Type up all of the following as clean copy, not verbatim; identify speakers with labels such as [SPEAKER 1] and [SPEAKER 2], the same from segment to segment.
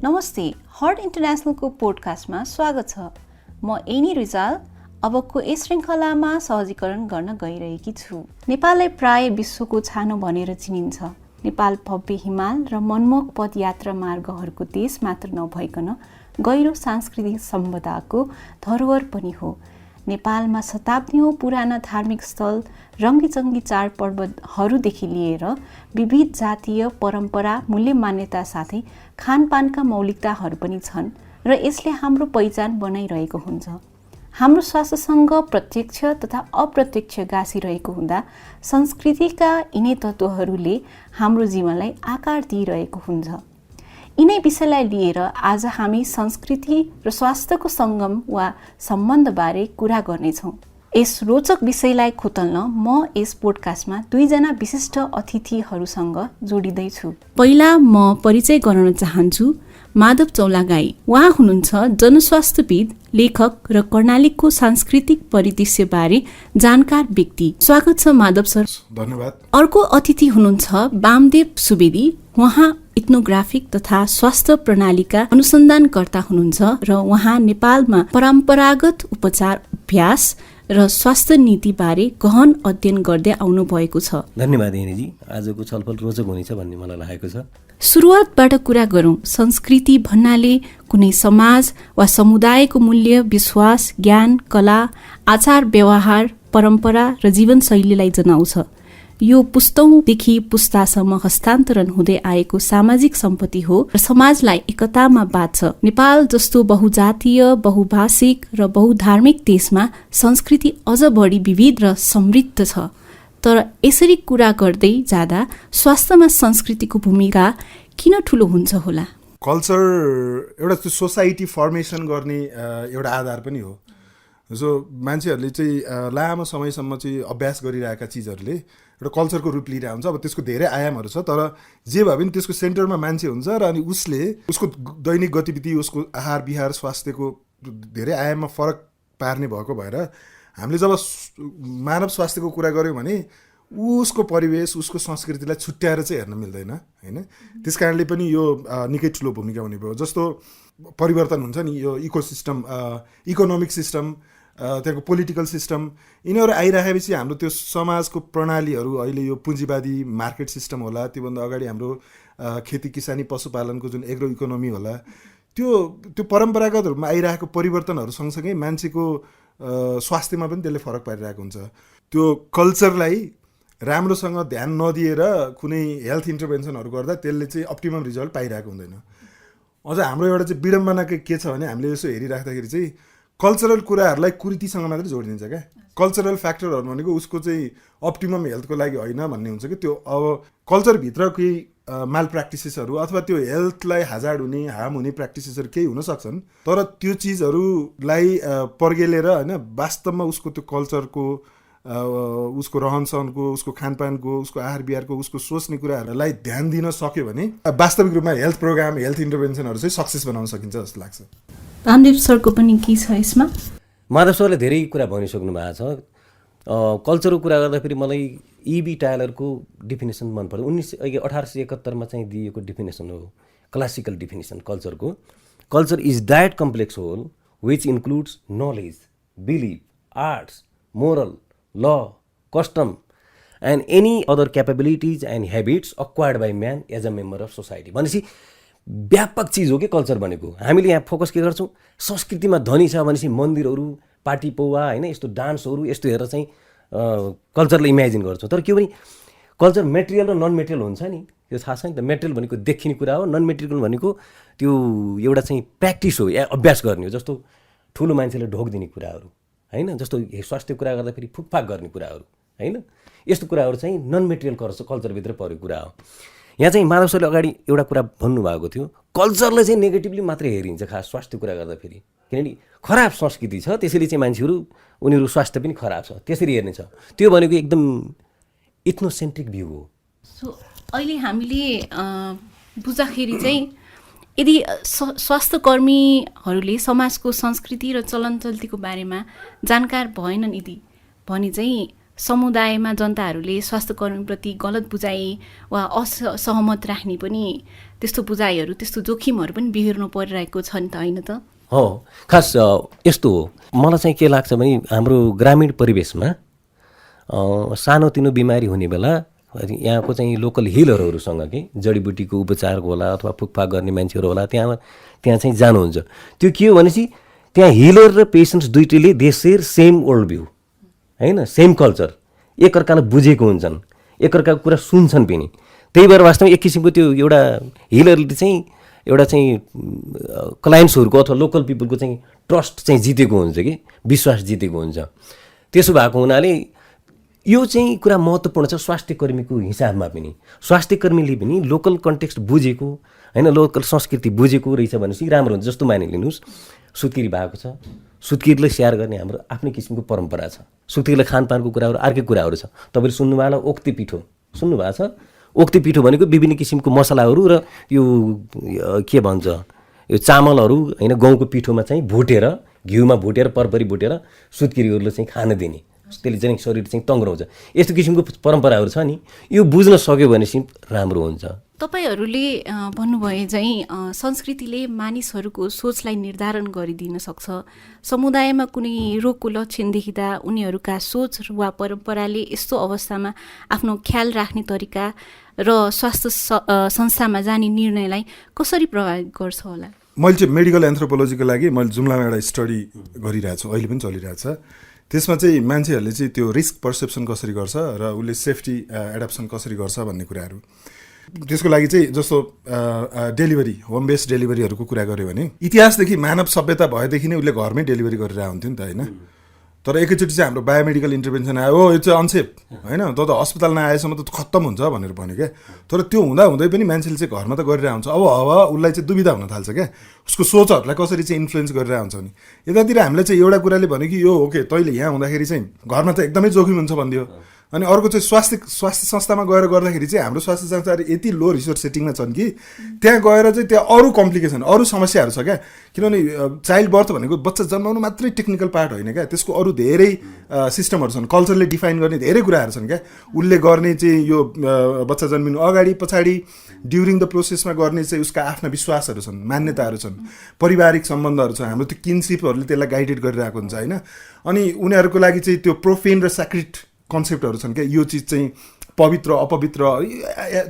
[SPEAKER 1] नमस्ते, हर्ट इन्टरनेसनलको पोडकास्टमा स्वागत छ। म एनी रिजाल अबको यस श्रृङ्खलामा सहजीकरण गर्न गइरहेकी छु। नेपाललाई प्राय विश्वको छानो भनेर चिनिन्छ। नेपाल भव्य हिमाल र मनमोहक पदयात्रा मार्गहरूको देश मात्र नभइकन गहिरो सांस्कृतिक सम्पदाको धरोहर पनि हो। नेपालमा शताब्दीौं पुराना धार्मिक स्थल, रङ्गीचङ्गी चाडपर्वहरूदेखि लिएर विविध जातीय परम्परा, मूल्य मान्यता साथै खानपानका मौलिकताहरू पनि छन् र यसले हाम्रो पहिचान बनाइरहेको हुन्छ। हाम्रो स्वास्थ्यसँग प्रत्यक्ष तथा अप्रत्यक्ष गाँसिरहेको हुँदा संस्कृतिका यिनै तत्त्वहरूले हाम्रो जीवनलाई आकार दिइरहेको हुन्छ। यिनै विषयलाई लिएर आज हामी संस्कृति र स्वास्थ्यको सङ्गम वा सम्बन्धबारे कुरा गर्नेछौँ। यस रोचक विषयलाई खोतल्न म यस पोडकास्टमा दुईजना विशिष्ट अतिथिहरूसँग जोडिँदैछु। पहिला म परिचय गराउन चाहन्छु माधव चौलागाई। उहाँ हुनुहुन्छ जनस्वास्थ्यविद, लेखक र कर्णालीको सांस्कृतिक परिदृश्यबारे जानकार व्यक्ति। स्वागत छ माधव सर।
[SPEAKER 2] धन्यवाद।
[SPEAKER 1] अर्को अतिथि हुनुहुन्छ वामदेव सुवेदी। उहाँ इथ्नोग्राफिक तथा स्वास्थ्य प्रणालीका अनुसन्धानकर्ता हुनुहुन्छ र उहाँ नेपालमा परम्परागत उपचार अभ्यास र स्वास्थ्य नीतिबारे गहन अध्ययन गर्दै आउनु भएको छ।
[SPEAKER 3] धन्यवाद एनीजी। आजको छलफल रोचक हुनेछ भन्ने मलाई लागेको छ।
[SPEAKER 1] सुरुवातबाट कुरा गरौँ। संस्कृति भन्नाले कुनै समाज वा समुदायको मूल्य, विश्वास, ज्ञान, कला, आचार व्यवहार, परम्परा र जीवनशैलीलाई जनाउँछ। यो पुस्तौंदेखि पुस्तासम्म हस्तान्तरण हुँदै आएको सामाजिक सम्पत्ति हो र समाजलाई एकतामा बाँध्छ। नेपाल जस्तो बहुजातीय, बहुभाषिक र बहुधार्मिक देशमा संस्कृति अझ बढी विविध र समृद्ध छ। तर यसरी कुरा गर्दै जाँदा स्वास्थ्यमा संस्कृतिको भूमिका किन ठुलो हुन्छ होला?
[SPEAKER 2] कल्चर एउटा त्यो सोसाइटी फर्मेसन गर्ने एउटा आधार पनि हो। जो मान्छेहरूले चाहिँ लामो समयसम्म चाहिँ अभ्यास गरिरहेका चिजहरूले एउटा कल्चरको रूप लिइरहेको हुन्छ। अब त्यसको धेरै आयामहरू छ, तर जे भए पनि त्यसको सेन्टरमा मान्छे हुन्छ र अनि उसको दैनिक गतिविधि, उसको आहार विहार, स्वास्थ्यको धेरै आयाममा फरक पार्ने भएको भएर हामीले जब मानव स्वास्थ्यको कुरा गऱ्यौँ भने उसको परिवेश, उसको संस्कृतिलाई छुट्याएर चाहिँ हेर्न मिल्दैन, होइन? त्यस कारणले पनि यो निकै ठुलो भूमिका हुने भयो। जस्तो परिवर्तन हुन्छ नि, यो इकोसिस्टम, इकोनोमिक सिस्टम, त्यहाँको पोलिटिकल सिस्टम, यिनीहरू आइराखेपछि हाम्रो त्यो समाजको प्रणालीहरू, अहिले यो पुँजीवादी मार्केट सिस्टम होला, त्योभन्दा अगाडि हाम्रो खेती किसानी पशुपालनको जुन एग्रो इकोनोमी होला, त्यो परम्परागत रूपमा आइरहेको परिवर्तनहरू सँगसँगै मान्छेको स्वास्थ्यमा पनि त्यसले फरक पारिरहेको हुन्छ। त्यो कल्चरलाई राम्रोसँग ध्यान नदिएर कुनै हेल्थ इन्टरभेन्सनहरू गर्दा त्यसले चाहिँ अप्टिमम रिजल्ट पाइरहेको हुँदैन। अझ हाम्रो एउटा चाहिँ विडम्बना के छ भने हामीले यसो हेरिराख्दाखेरि चाहिँ कल्चरल कुराहरूलाई कुरीतिसँग मात्रै जोडिदिन्छ क्या। कल्चरल फ्याक्टरहरू भनेको उसको चाहिँ अप्टिमम हेल्थको लागि होइन भन्ने हुन्छ कि त्यो अब कल्चरभित्र केही माल प्र्याक्टिसेसहरू अथवा त्यो हेल्थलाई हाजार्ड हुने, हार्म हुने प्र्याक्टिसेसहरू केही हुन सक्छन्, तर त्यो चिजहरूलाई पर्गेलेर होइन वास्तवमा उसको त्यो कल्चरको, उसको रहनसहनको, उसको खानपानको, उसको आहार विहारको, उसको सोच्ने कुराहरूलाई ध्यान दिन सक्यो भने वास्तविक रूपमा हेल्थ प्रोग्राम, हेल्थ इन्टरभेन्सनहरू चाहिँ सक्सेस बनाउन सकिन्छ जस्तो लाग्छ।
[SPEAKER 1] रामदेव सरको पनि के छ यसमा?
[SPEAKER 3] माधव सरले धेरै कुरा भनिसक्नु भएको छ। कल्चरको कुरा गर्दाखेरि मलाई इबी टायलरको डिफिनेसन मनपर्छ। 1871 चाहिँ दिएको डिफिनेसन हो, क्लासिकल डिफिनेसन कल्चरको। Culture is that complex whole which includes knowledge, belief, arts, moral, law, custom and any other capabilities and habits acquired by man as a member of society. भनेपछि व्यापक चिज हो कि कल्चर भनेको। हामीले यहाँ फोकस के गर्छौँ, संस्कृतिमा धनी छ भनेपछि मन्दिरहरू, पार्टी पौवा, होइन, यस्तो डान्सहरू, यस्तो हेरेर चाहिँ कल्चरलाई इमेजिन गर्छौँ। तर के भने कल्चर मेटेरियल र नन मेटेरियल हुन्छ नि, त्यो थाहा छ नि त। मेटेरियल भनेको देखिने कुरा हो, नन मेटेरियल भनेको त्यो एउटा चाहिँ प्र्याक्टिस हो या अभ्यास गर्ने हो। जस्तो ठुलो मान्छेले ढोक दिने कुराहरू, होइन, जस्तो स्वास्थ्य कुरा गर्दाखेरि फुकफाक गर्ने कुराहरू, होइन, यस्तो कुराहरू चाहिँ नन मेटेरियल कल्चरभित्र परेको कुरा हो। यहाँ चाहिँ माधव सरले अगाडि एउटा कुरा भन्नुभएको थियो, कल्चरले चाहिँ नेगेटिभली मात्रै हेरिन्छ खास स्वास्थ्य कुरा गर्दाखेरि, किनभने खराब संस्कृति छ, त्यसैले चाहिँ मान्छेहरू, उनीहरू स्वास्थ्य पनि खराब छ, त्यसरी हेर्ने छ। त्यो भनेको एकदम इथ्नोसेन्ट्रिक भ्यू हो।
[SPEAKER 1] सो अहिले हामीले बुझ्दाखेरि चाहिँ यदि स्वास्थ्य कर्मीहरूले समाजको संस्कृति र चलन चल्तीको बारेमा जानकार भएनन् यदि भने चाहिँ समुदायमा जनताहरूले स्वास्थ्य कर्मीप्रति गलत बुझाइ वा असहमत राख्ने पनि त्यस्तो बुझाइहरू त्यस्तो जोखिमहरू पनि बिहोर्नु परिरहेको छ नि त होइन त?
[SPEAKER 3] हो, खास यस्तो हो। मलाई चाहिँ के लाग्छ भने हाम्रो ग्रामीण परिवेशमा सानोतिनो बिमारी हुने बेला यहाँको चाहिँ लोकल हिलरहरूसँग कि जडीबुटीको उपचार होला अथवा फुकफाक गर्ने मान्छेहरू होला, त्यहाँ चाहिँ जानुहुन्छ। त्यो के हो भनेपछि त्यहाँ हिलर र पेसेन्ट्स दुइटैले they share same world view, होइन, सेम कल्चर, एकअर्कालाई बुझेको हुन्छन्, एकअर्काको कुरा सुन्छन् पनि। त्यही भएर वास्तवमा एक किसिमको त्यो एउटा हिलरले चाहिँ एउटा चाहिँ क्लाइन्ट्सहरूको अथवा लोकल पिपलको चाहिँ ट्रस्ट चाहिँ जितेको हुन्छ कि विश्वास जितेको हुन्छ। त्यसो भएको हुनाले यो चाहिँ कुरा महत्त्वपूर्ण छ स्वास्थ्य कर्मीको हिसाबमा पनि। स्वास्थ्य कर्मीले पनि लोकल कन्टेक्स्ट बुझेको, होइन, लोकल संस्कृति बुझेको रहेछ भनेपछि राम्रो हुन्छ। जस्तो मानिलिनुहोस् सुत्केरी भएको छ, सुत्केरीलाई स्याहार गर्ने हाम्रो आफ्नै किसिमको परम्परा छ। सुत्केरीलाई खानपानको कुराहरू अर्कै कुराहरू छ। तपाईँले सुन्नुभयो होला ओक्ते पिठो, सुन्नुभएको छ? ओक्ते पिठो भनेको विभिन्न किसिमको मसलाहरू र यो के भन्छ यो चामलहरू, होइन, गहुँको पिठोमा चाहिँ भुटेर, घिउमा भुटेर, परपरी भुटेर सुत्केरीहरूलाई चाहिँ खान दिने, त्यसले चाहिँ शरीर चाहिँ तङ्ग्राउँछ। यस्तो किसिमको परम्पराहरू छ नि, यो बुझ्न सक्यो भनेपछि राम्रो हुन्छ।
[SPEAKER 1] तपाईहरूले भन्नुभए चाहिँ संस्कृतिले मानिसहरूको सोचलाई निर्धारण गरिदिन सक्छ। समुदायमा कुनै रोगको लक्षण देखिँदा उनीहरूका सोच वा परम्पराले यस्तो अवस्थामा आफ्नो ख्याल राख्ने तरिका र स्वास्थ्य संस्थामा जाने निर्णयलाई कसरी प्रभावित गर्छ होला?
[SPEAKER 2] मैले चाहिँ मेडिकल एन्थ्रोपोलोजीको लागि मैले जुम्लामा एउटा स्टडी गरिरहेको छु, अहिले पनि चलिरहेछ। त्यसमा चाहिँ मान्छेहरूले चाहिँ त्यो रिस्क पर्सेप्सन कसरी गर्छ र उसले सेफ्टी एडप्सन कसरी गर्छ भन्ने कुराहरू। त्यसको लागि चाहिँ जस्तो डेलिभरी, होम बेस्ड डेलिभरीहरूको कुरा गऱ्यो भने इतिहासदेखि मानव सभ्यता भएदेखि नै उसले घरमै डेलिभरी गरेर आउँथ्यो नि त, होइन। तर एकैचोटि चाहिँ हाम्रो बायोमेडिकल इन्टरभेन्सन आयो, यो चाहिँ अनसेफ, होइन, त अस्पताल नआएसम्म त खत्तम हुन्छ भनेर भन्यो क्या। तर त्यो हुँदै पनि मान्छेले चाहिँ घरमा त गरेर आउँछ। अब उसलाई चाहिँ दुविधा हुन थाल्छ क्या, उसको सोचहरूलाई कसरी चाहिँ इन्फ्लुएन्स गरेर आउँछ भने। यतातिर हामीले चाहिँ एउटा कुराले भन्यो कि यो ओके तैँले यहाँ हुँदाखेरि चाहिँ घरमा त एकदमै जोखिम हुन्छ भनिदियो। अनि अर्को चाहिँ स्वास्थ्य संस्थामा गएर गर्दाखेरि चाहिँ हाम्रो स्वास्थ्य संस्थाहरू यति लो रिसोर्स सेटिङमा छन् कि त्यहाँ गएर चाहिँ त्यहाँ अरू कम्प्लिकेसन, अरू समस्याहरू छ क्या। किनभने चाइल्ड बर्थ भनेको बच्चा जन्माउनु मात्रै टेक्निकल पार्ट होइन क्या, त्यसको अरू धेरै सिस्टमहरू छन्, कल्चरले डिफाइन गर्ने धेरै कुराहरू छन् क्या। उसले गर्ने चाहिँ यो बच्चा जन्मिनु अगाडि पछाडि ड्युरिङ द प्रोसेसमा गर्ने चाहिँ उसका आफ्ना विश्वासहरू छन्, मान्यताहरू छन्, पारिवारिक सम्बन्धहरू छ, हाम्रो त्यो किनसिपहरूले त्यसलाई गाइडेड गरिरहेको हुन्छ, होइन। अनि उनीहरूको लागि चाहिँ त्यो प्रोफेन र स्याक्रिड कन्सेप्टहरू छन् क्या, यो चिज चाहिँ पवित्र अपवित्र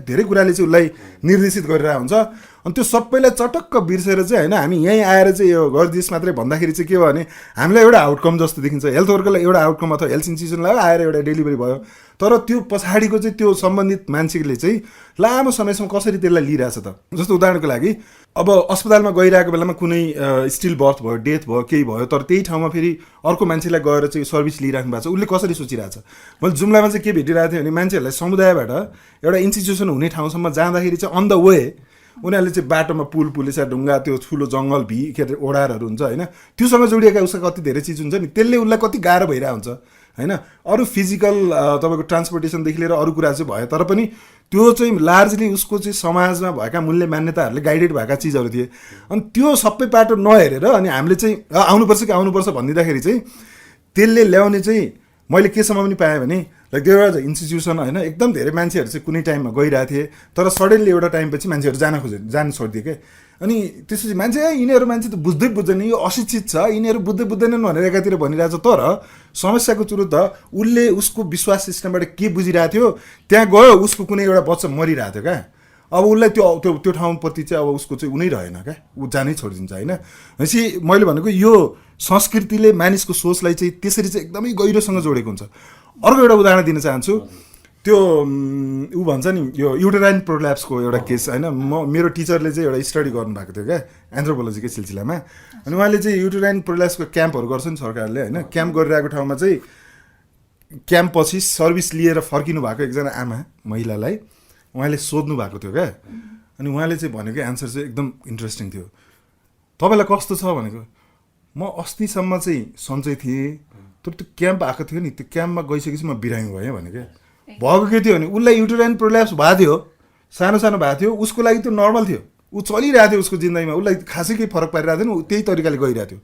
[SPEAKER 2] धेरै कुराले चाहिँ उसलाई निर्देशित गरिरहेको हुन्छ। अनि त्यो सबैलाई चटक्क बिर्सेर चाहिँ होइन हामी यहीँ आएर चाहिँ यो गरिदियोस् मात्रै भन्दाखेरि चाहिँ के भयो भने हामीलाई एउटा आउटकम जस्तो देखिन्छ, हेल्थ वर्करलाई एउटा आउटकम अथवा हेल्थ इन्स्टिट्युसनलाई आएर एउटा डेलिभरी भयो। तर त्यो पछाडिको चाहिँ त्यो सम्बन्धित मान्छेले चाहिँ लामो समयसम्म कसरी त्यसलाई लिइरहेछ त। जस्तो उदाहरणको लागि अब अस्पतालमा गइरहेको बेलामा कुनै स्टिल बर्थ भयो, डेथ भयो, केही भयो, तर त्यही ठाउँमा फेरि अर्को मान्छेलाई गएर चाहिँ सर्भिस लिइराख्नु भएको छ, उसले कसरी सोचिरहेछ। मैले जुम्लामा चाहिँ के भेटिरहेको थिएँ भने मान्छेहरूलाई समुदायबाट एउटा इन्स्टिट्युसन हुने ठाउँसम्म जाँदाखेरि चाहिँ अन द वे उनीहरूले चाहिँ बाटोमा पुल पुलेसा ढुङ्गा त्यो ठुलो जङ्गल के अरे ओडारहरू हुन्छ, होइन, त्योसँग जोडिएका उसका कति धेरै चिज हुन्छ नि, त्यसले उसलाई कति गाह्रो भइरहेको हुन्छ, होइन। अरू फिजिकल तपाईँको ट्रान्सपोर्टेसनदेखि लिएर अरू कुरा चाहिँ भयो, तर पनि त्यो चाहिँ लार्जली उसको चाहिँ समाजमा भएका मूल्य मान्यताहरूले गाइडेड भएका चिजहरू थिए। अनि त्यो सबै बाटो नहेरेर अनि हामीले चाहिँ आउनुपर्छ कि आउनुपर्छ भनिदिँदाखेरि चाहिँ त्यसले ल्याउने चाहिँ मैले केसम्म पनि पाएँ भने लाइक त्यो एउटा इन्स्टिट्युसन, होइन, एकदम धेरै मान्छेहरू चाहिँ कुनै टाइममा गइरहेको थिए, तर सडनली एउटा टाइमपछि मान्छेहरू जान छोडिदिए क्या। अनि त्यसपछि यिनीहरू मान्छे त बुझ्दैन, यो अशिक्षित छ, यिनीहरू बुझ्दैनन् भनेर एकातिर भनिरहेछ। तर समस्याको सुरु त उसले उसको विश्वास सिस्टमबाट के बुझिरहेको थियो, त्यहाँ गयो उसको कुनै एउटा बच्चा मरिरहेको थियो क्या। अब उसलाई त्यो ठाउँप्रति चाहिँ अब उसको चाहिँ उनी रहेन क्या, ऊ जानै छोडिदिन्छ, होइन। भनेपछि मैले भनेको यो संस्कृतिले मानिसको सोचलाई चाहिँ त्यसरी चाहिँ एकदमै गहिरोसँग जोडेको हुन्छ। अर्को एउटा उदाहरण दिन चाहन्छु, त्यो ऊ भन्छ नि यो युटेराइन प्रोल्याप्सको एउटा केस, होइन। मेरो टिचरले चाहिँ एउटा स्टडी गर्नुभएको थियो क्या एन्थ्रोपोलोजीकै सिलसिलामा। अनि उहाँले चाहिँ युटेराइन प्रोल्याप्सको क्याम्पहरू गर्छ नि सरकारले, होइन। क्याम्प गरिरहेको ठाउँमा चाहिँ क्याम्पपछि सर्भिस लिएर फर्किनु भएको एकजना आमा महिलालाई उहाँले सोध्नु भएको थियो क्या। अनि उहाँले चाहिँ भनेको एन्सर चाहिँ एकदम इन्ट्रेस्टिङ थियो। तपाईँलाई कस्तो छ भनेको, म अस्तिसम्म चाहिँ सन्चै थिएँ, तर त्यो क्याम्प आएको थियो नि, त्यो क्याम्पमा गइसकेपछि म बिरामी भएँ भने क्या। भएको के थियो भने उसलाई युटेराइन प्रोल्याप्स भएको थियो, सानो भएको थियो, उसको लागि त्यो नर्मल थियो, ऊ चलिरहेको थियो उसको जिन्दगीमा, उसलाई खासै केही फरक पारिरहेको थिएन, ऊ त्यही तरिकाले गइरहेको थियो।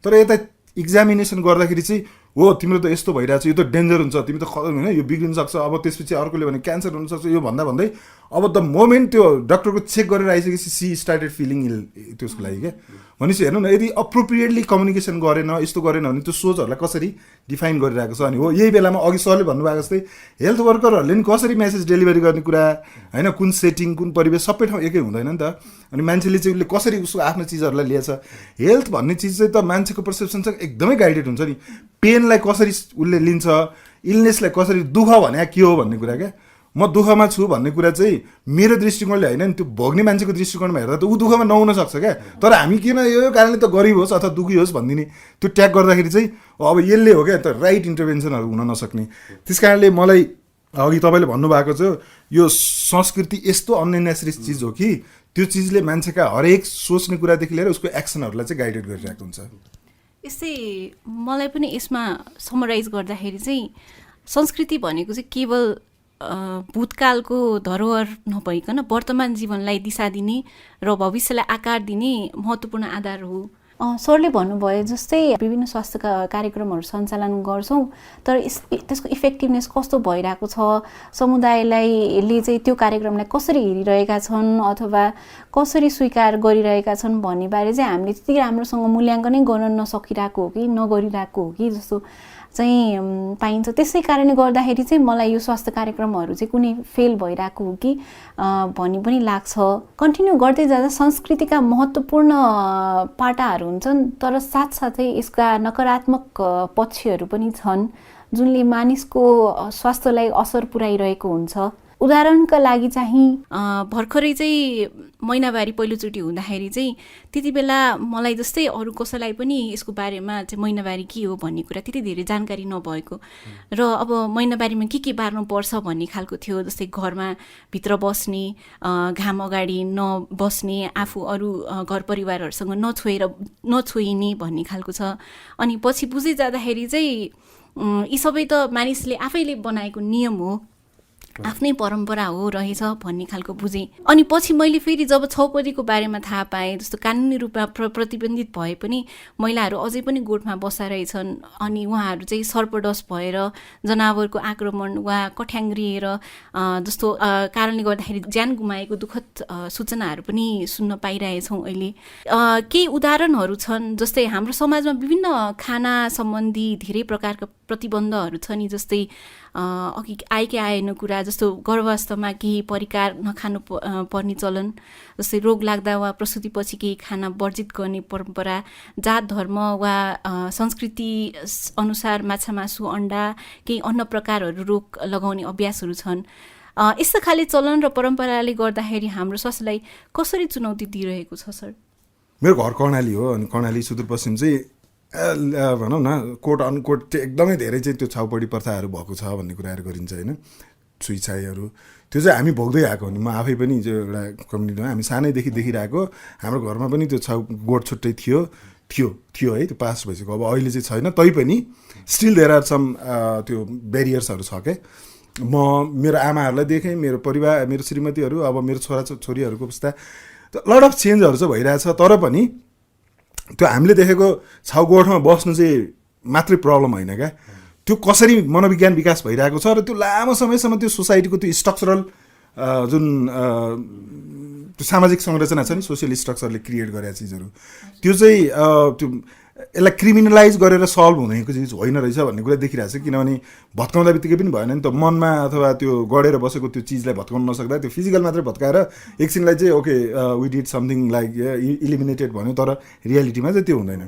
[SPEAKER 2] तर यता इक्जामिनेसन गर्दाखेरि चाहिँ हो तिम्रो त यस्तो भइरहेछ, यो त डेन्जर हुन्छ, तिमी त होइन यो बिग्रिन सक्छ, अब त्यसपछि अर्कोले भने क्यान्सर हुनसक्छ, यो भन्दा भन्दै अब द मोमेन्ट त्यो डक्टरको चेक गरेर आइसकेपछि सी स्टार्टेड फिलिङ इल त्यसको लागि क्या। भनेपछि हेर्नु न, यदि अप्रोप्रिएटली कम्युनिकेसन गरेन, यस्तो गरेन भने त्यो सोचहरूलाई कसरी डिफाइन गरिरहेको छ। अनि हो यही बेलामा अघि सरले भन्नुभएको जस्तै हेल्थ वर्करहरूले नि कसरी मेसेज डेलिभरी गर्ने कुरा होइन, कुन सेटिङ कुन परिवेश सबै ठाउँ एकै हुँदैन नि त। अनि मान्छेले चाहिँ उसले कसरी उसको आफ्नो चिजहरूलाई लिएछ, हेल्थ भन्ने चिज चाहिँ त मान्छेको पर्सेप्सनसँग एकदमै गाइडेड हुन्छ नि। पेनलाई कसरी उसले लिन्छ, इलनेसलाई कसरी, दुःख भने के हो भन्ने कुरा क्या। म दुःखमा छु भन्ने कुरा चाहिँ मेरो दृष्टिकोणले होइन नि, त्यो भोग्ने मान्छेको दृष्टिकोणमा हेर्दा त ऊ दुःखमा नहुन सक्छ क्या। तर हामी किन यो कारणले त गरिब होस् अथवा दुःखी होस् भनिदिने त्यो ट्याग गर्दाखेरि चाहिँ अब यसले हो क्या त राइट इन्टरभेन्सनहरू हुन नसक्ने। त्यस कारणले मलाई अघि तपाईँले भन्नुभएको छ यो संस्कृति यस्तो अननेसेसरी चिज हो कि त्यो चिजले मान्छेका हरेक सोच्ने कुरादेखि लिएर उसको एक्सनहरूलाई चाहिँ गाइडेड गरिरहेको हुन्छ।
[SPEAKER 1] यस्तै मलाई पनि यसमा समराइज गर्दाखेरि चाहिँ संस्कृति भनेको चाहिँ केवल भूतकालको धरोहर नभइकन वर्तमान जीवनलाई दिशा दिने र भविष्यलाई आकार दिने महत्त्वपूर्ण आधार हो। सरले भन्नुभयो जस्तै विभिन्न स्वास्थ्य कार्यक्रमहरू सञ्चालन गर्छौँ, तर त्यसको इफेक्टिभनेस कस्तो भइरहेको छ, समुदायले चाहिँ त्यो कार्यक्रमलाई कसरी हेरिरहेका छन् अथवा कसरी स्वीकार गरिरहेका छन् भन्ने बारे चाहिँ हामीले त्यति राम्रोसँग मूल्याङ्कनै गर्न नसकिरहेको हो कि नगरिरहेको हो कि जस्तो चाहिँ पाइन्छ। त्यसै कारणले गर्दाखेरि चाहिँ मलाई यो स्वास्थ्य कार्यक्रमहरू चाहिँ कुनै फेल भइरहेको हो कि भन्ने पनि लाग्छ। कन्टिन्यू गर्दै जाँदा संस्कृतिका महत्त्वपूर्ण पाटाहरू हुन्छन्, तर साथसाथै यसका नकारात्मक पक्षहरू पनि छन् जुनले मानिसको स्वास्थ्यलाई असर पुर्याइरहेको हुन्छ। उदाहरणका लागि चाहिँ भर्खरै चाहिँ महिनावारी पहिलोचोटि हुँदाखेरि चाहिँ त्यति बेला मलाई जस्तै अरू कसैलाई पनि यसको बारेमा चाहिँ महिनावारी के हो भन्ने कुरा त्यति धेरै जानकारी नभएको र अब महिनावारीमा के बार्नुपर्छ भन्ने खालको थियो। जस्तै घरमा भित्र बस्ने, घाम अगाडि नबस्ने, आफू अरू घर परिवारहरूसँग नछोइने भन्ने खालको छ। अनि पछि बुझ्दै जाँदाखेरि चाहिँ यी सबै त मानिसले आफैले बनाएको नियम हो, आफ्नै परम्परा हो रहेछ भन्ने खालको बुझेँ। अनि पछि मैले फेरि जब छौपदीको बारेमा थाहा पाएँ, जस्तो कानुनी रूपमा प्रतिबन्धित भए पनि महिलाहरू अझै पनि गोठमा बस्दा रहेछन् अनि उहाँहरू चाहिँ सर्पडस भएर जनावरको आक्रमण वा कठ्याङ्ग्रिएर जस्तो कारणले गर्दाखेरि ज्यान गुमाएको दुःखद सूचनाहरू पनि सुन्न पाइरहेछौँ अहिले। केही उदाहरणहरू छन्, जस्तै हाम्रो समाजमा विभिन्न खाना सम्बन्धी धेरै प्रकारका प्रतिबन्धहरू छ नि। जस्तै अघि आएन कुरा, जस्तो गर्भावस्थामा केही परिकार नखानु पर्ने चलन, जस्तै रोग लाग्दा वा प्रसुतिपछि केही खाना वर्जित गर्ने परम्परा, जात धर्म वा संस्कृति अनुसार माछा मासु अन्डा केही अन्न प्रकारहरू रोक लगाउने अभ्यासहरू छन्। यस्तो खाले चलन र परम्पराले गर्दाखेरि हाम्रो स्वास्थ्यलाई कसरी चुनौती दिइरहेको छ सर?
[SPEAKER 2] मेरो घर कर्णाली हो, अनि कर्णाली सुदूरपश्चिम चाहिँ भनौँ न कोट अनकोट एकदमै धेरै चाहिँ त्यो छाउपडी प्रथाहरू भएको छ भन्ने कुराहरू गरिन्छ होइन, छुइछाइहरू। त्यो चाहिँ हामी भोग्दै आएको हो नि। म आफै पनि जो एउटा कम्युनिटीमा हामी सानैदेखि देखिरहेको, हाम्रो घरमा पनि त्यो गोठ छुट्टै थियो है, त्यो पास भइसक्यो। अब अहिले चाहिँ छैन, तैपनि स्टिल देयर आर सम त्यो ब्यारियर्सहरू छ क्या। म मेरो आमाहरूलाई देखेँ, मेरो परिवार, मेरो श्रीमतीहरू, अब मेरो छोरीहरूको अवस्था लट अफ चेन्जहरू चाहिँ भइरहेछ। तर पनि त्यो हामीले देखेको छाउगोठमा बस्नु चाहिँ मात्रै प्रब्लम होइन क्या, त्यो कसरी मनोविज्ञान विकास भइरहेको छ र त्यो लामो समयसम्म त्यो सोसाइटीको त्यो स्ट्रक्चरल जुन त्यो सामाजिक संरचना छ नि, सोसियल स्ट्रक्चरले क्रिएट गरेका चिजहरू, त्यो चाहिँ त्यो यसलाई क्रिमिनलाइज गरेर सल्भ हुनेको चिज होइन रहेछ भन्ने कुरा देखिरहेको छ। किनभने भत्काउँदा बित्तिकै पनि भएन नि त, मनमा अथवा त्यो गढेर बसेको त्यो चिजलाई भत्काउन नसक्दा त्यो फिजिकल मात्रै भत्काएर एकछिनलाई चाहिँ okay we did something like eliminated भन्यो, तर रियालिटीमा चाहिँ त्यो हुँदैन।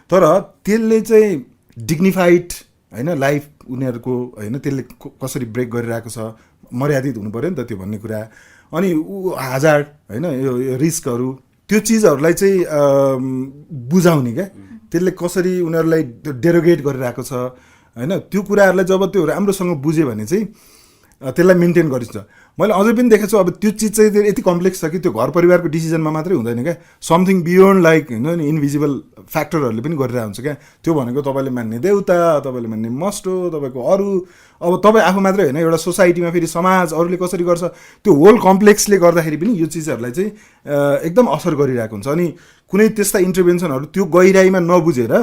[SPEAKER 2] तर त्यसले चाहिँ डिग्निफाइड होइन लाइफ उनीहरूको होइन त्यसले कसरी ब्रेक गरिरहेको छ, मर्यादित हुनु पऱ्यो नि त त्यो भन्ने कुरा। अनि हजार्ड होइन यो रिस्कहरू, त्यो चिजहरूलाई चाहिँ बुझाउने क्या, त्यसले कसरी उनीहरूलाई डेरोगेट गरिरहेको छ होइन, त्यो कुराहरूलाई जब त्यो राम्रोसँग बुझ्यो भने चाहिँ त्यसलाई मेन्टेन गरिन्छ। मैले अझै पनि देखेको छु अब त्यो चिज चाहिँ यति कम्प्लेक्स छ कि त्यो घर परिवारको डिसिजनमा मात्रै हुँदैन क्या, समथिङ बियोन्ड लाइक होइन नि इन्भिजिबल फ्याक्टरहरूले पनि गरिरहेको हुन्छ क्या। त्यो भनेको तपाईँले मान्ने देउता, तपाईँले मान्ने मस्ट हो, तपाईँको अरू, अब तपाईँ आफू मात्रै होइन, एउटा सोसाइटीमा फेरि समाज अरूले कसरी गर्छ, त्यो होल कम्प्लेक्सले गर्दाखेरि पनि यो चिजहरूलाई चाहिँ एकदम असर गरिरहेको हुन्छ। अनि कुनै त्यस्ता इन्टरभेन्सनहरू त्यो गहिराइमा नबुझेर